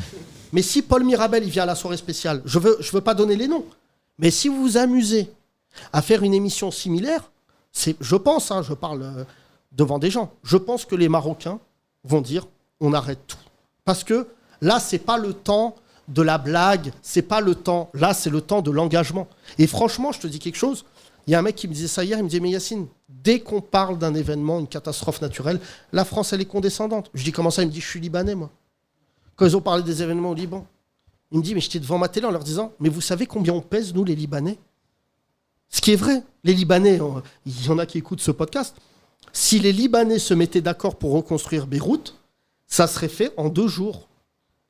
Mais si Paul Mirabel, il vient à la soirée spéciale, je veux pas donner les noms, mais si vous vous amusez à faire une émission similaire, je pense, je parle devant des gens, je pense que les Marocains vont dire on arrête tout. Parce que là, c'est pas le temps de la blague, c'est pas le temps, là, c'est le temps de l'engagement. Et franchement, je te dis quelque chose, il y a un mec qui me disait ça hier, il me disait mais Yacine, dès qu'on parle d'un événement, une catastrophe naturelle, la France, elle est condescendante. Je dis comment ça? Il me dit je suis libanais, moi. Quand ils ont parlé des événements au Liban, il me dit mais j'étais devant ma télé en leur disant mais vous savez combien on pèse, nous, les Libanais? Ce qui est vrai, les Libanais, il y en a qui écoutent ce podcast, si les Libanais se mettaient d'accord pour reconstruire Beyrouth, ça serait fait en 2 jours.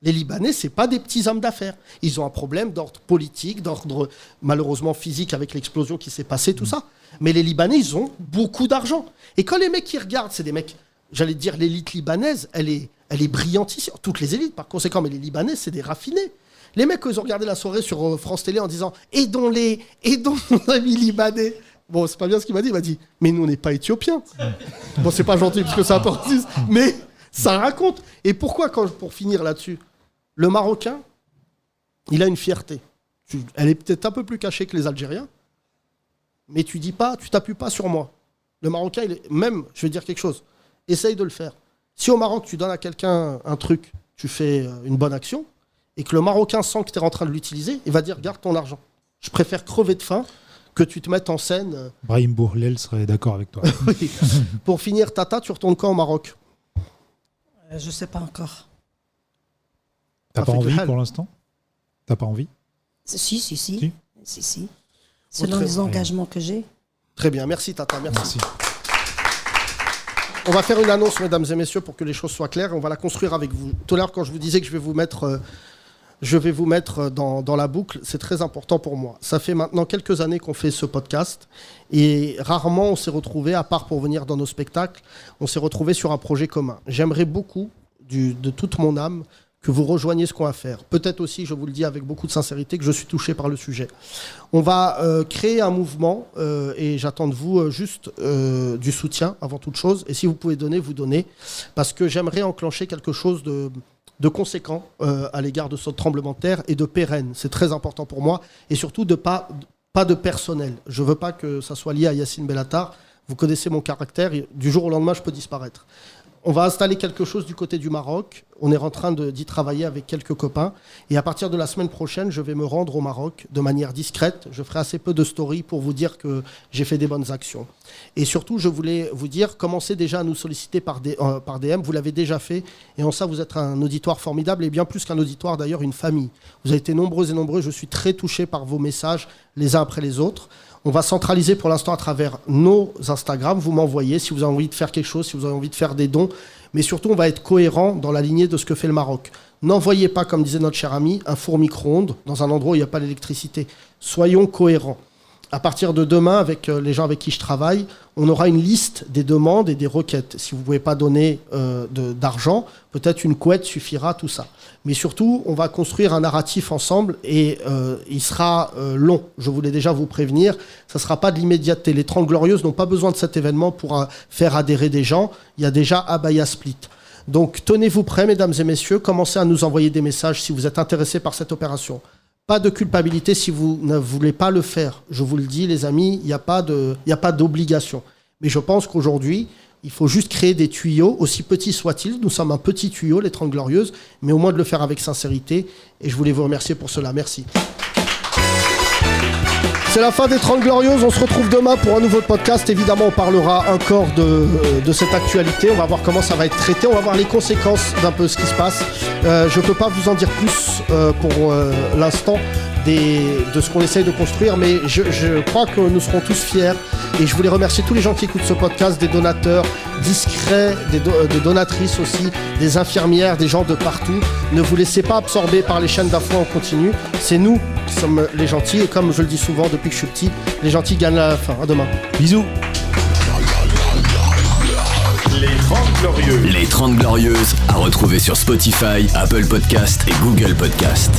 Les Libanais, c'est pas des petits hommes d'affaires. Ils ont un problème d'ordre politique, d'ordre malheureusement physique avec l'explosion qui s'est passée, tout ça. Mais les Libanais, ils ont beaucoup d'argent. Et quand les mecs qui regardent, c'est des mecs, j'allais dire l'élite libanaise, elle est brillantissime. Toutes les élites, par conséquent, mais les Libanais, c'est des raffinés. Les mecs, ils ont regardé la soirée sur France Télé en disant « Aidons nos amis libanais ». Bon, c'est pas bien ce qu'il m'a dit. Mais nous, on n'est pas éthiopiens. Bon, c'est pas gentil parce que c'est un peu raciste, mais ça raconte. Et pourquoi, pour finir là-dessus, le Marocain, il a une fierté. Elle est peut-être un peu plus cachée que les Algériens, mais tu t'appuies pas sur moi. Le Marocain, même, je vais dire quelque chose, essaye de le faire. Si au Maroc, tu donnes à quelqu'un un truc, tu fais une bonne action, et que le Marocain sent que tu es en train de l'utiliser, il va dire garde ton argent. Je préfère crever de faim que tu te mettes en scène. Brahim Bourlel serait d'accord avec toi. Oui. Pour finir, Tata, tu retournes quand au Maroc? Je sais pas encore. T'as pas envie pour l'instant? T'as pas envie? Si. Selon les engagements que j'ai. Très bien, merci Tata, merci. On va faire une annonce, mesdames et messieurs, pour que les choses soient claires. On va la construire avec vous. Tout à l'heure, quand je vous disais que je vais vous mettre dans la boucle, c'est très important pour moi. Ça fait maintenant quelques années qu'on fait ce podcast et rarement on s'est retrouvés, à part pour venir dans nos spectacles, on s'est retrouvés sur un projet commun. J'aimerais beaucoup, de toute mon âme, que vous rejoigniez ce qu'on va faire. Peut-être aussi, je vous le dis avec beaucoup de sincérité, que je suis touché par le sujet. On va créer un mouvement et j'attends de vous juste du soutien avant toute chose. Et si vous pouvez donner, vous donnez. Parce que j'aimerais enclencher quelque chose de conséquent à l'égard de ce tremblement de terre et de pérenne. C'est très important pour moi. Et surtout, pas de personnel. Je ne veux pas que ça soit lié à Yacine Bellatar. Vous connaissez mon caractère. Du jour au lendemain, je peux disparaître. On va installer quelque chose du côté du Maroc. On est en train d'y travailler avec quelques copains. Et à partir de la semaine prochaine, je vais me rendre au Maroc de manière discrète. Je ferai assez peu de stories pour vous dire que j'ai fait des bonnes actions. Et surtout, je voulais vous dire, commencez déjà à nous solliciter par DM. Vous l'avez déjà fait. Et en ça, vous êtes un auditoire formidable. Et bien plus qu'un auditoire, d'ailleurs, une famille. Vous avez été nombreux et nombreux. Je suis très touché par vos messages, les uns après les autres. On va centraliser pour l'instant à travers nos Instagram. Vous m'envoyez si vous avez envie de faire quelque chose, si vous avez envie de faire des dons. Mais surtout, on va être cohérent dans la lignée de ce que fait le Maroc. N'envoyez pas, comme disait notre cher ami, un four micro-ondes dans un endroit où il n'y a pas d'électricité. Soyons cohérents. À partir de demain, avec les gens avec qui je travaille, on aura une liste des demandes et des requêtes. Si vous ne pouvez pas donner d'argent, peut-être une couette suffira, tout ça. Mais surtout, on va construire un narratif ensemble et il sera long. Je voulais déjà vous prévenir, ça ne sera pas de l'immédiateté. Les 30 Glorieuses n'ont pas besoin de cet événement pour faire adhérer des gens. Il y a déjà Abaya Split. Donc tenez-vous prêts, mesdames et messieurs, commencez à nous envoyer des messages si vous êtes intéressés par cette opération. Pas de culpabilité si vous ne voulez pas le faire. Je vous le dis, les amis, il n'y a pas d'obligation. Mais je pense qu'aujourd'hui, il faut juste créer des tuyaux, aussi petits soient-ils. Nous sommes un petit tuyau, les 30 Glorieuses, mais au moins de le faire avec sincérité. Et je voulais vous remercier pour cela. Merci. C'est la fin des 30 Glorieuses. On se retrouve demain pour un nouveau podcast. Évidemment, on parlera encore de cette actualité. On va voir comment ça va être traité. On va voir les conséquences d'un peu ce qui se passe. Je ne peux pas vous en dire plus pour l'instant de ce qu'on essaye de construire, mais je crois que nous serons tous fiers. Et je voulais remercier tous les gens qui écoutent ce podcast, des donateurs discrets, des donatrices aussi, des infirmières, des gens de partout. Ne vous laissez pas absorber par les chaînes d'infos en continu. C'est nous qui sommes les gentils. Et comme je le dis souvent depuis que je suis petit, les gentils gagnent à la fin. À demain. Bisous. Les 30 Glorieuses. Les 30 Glorieuses à retrouver sur Spotify, Apple Podcast et Google Podcast.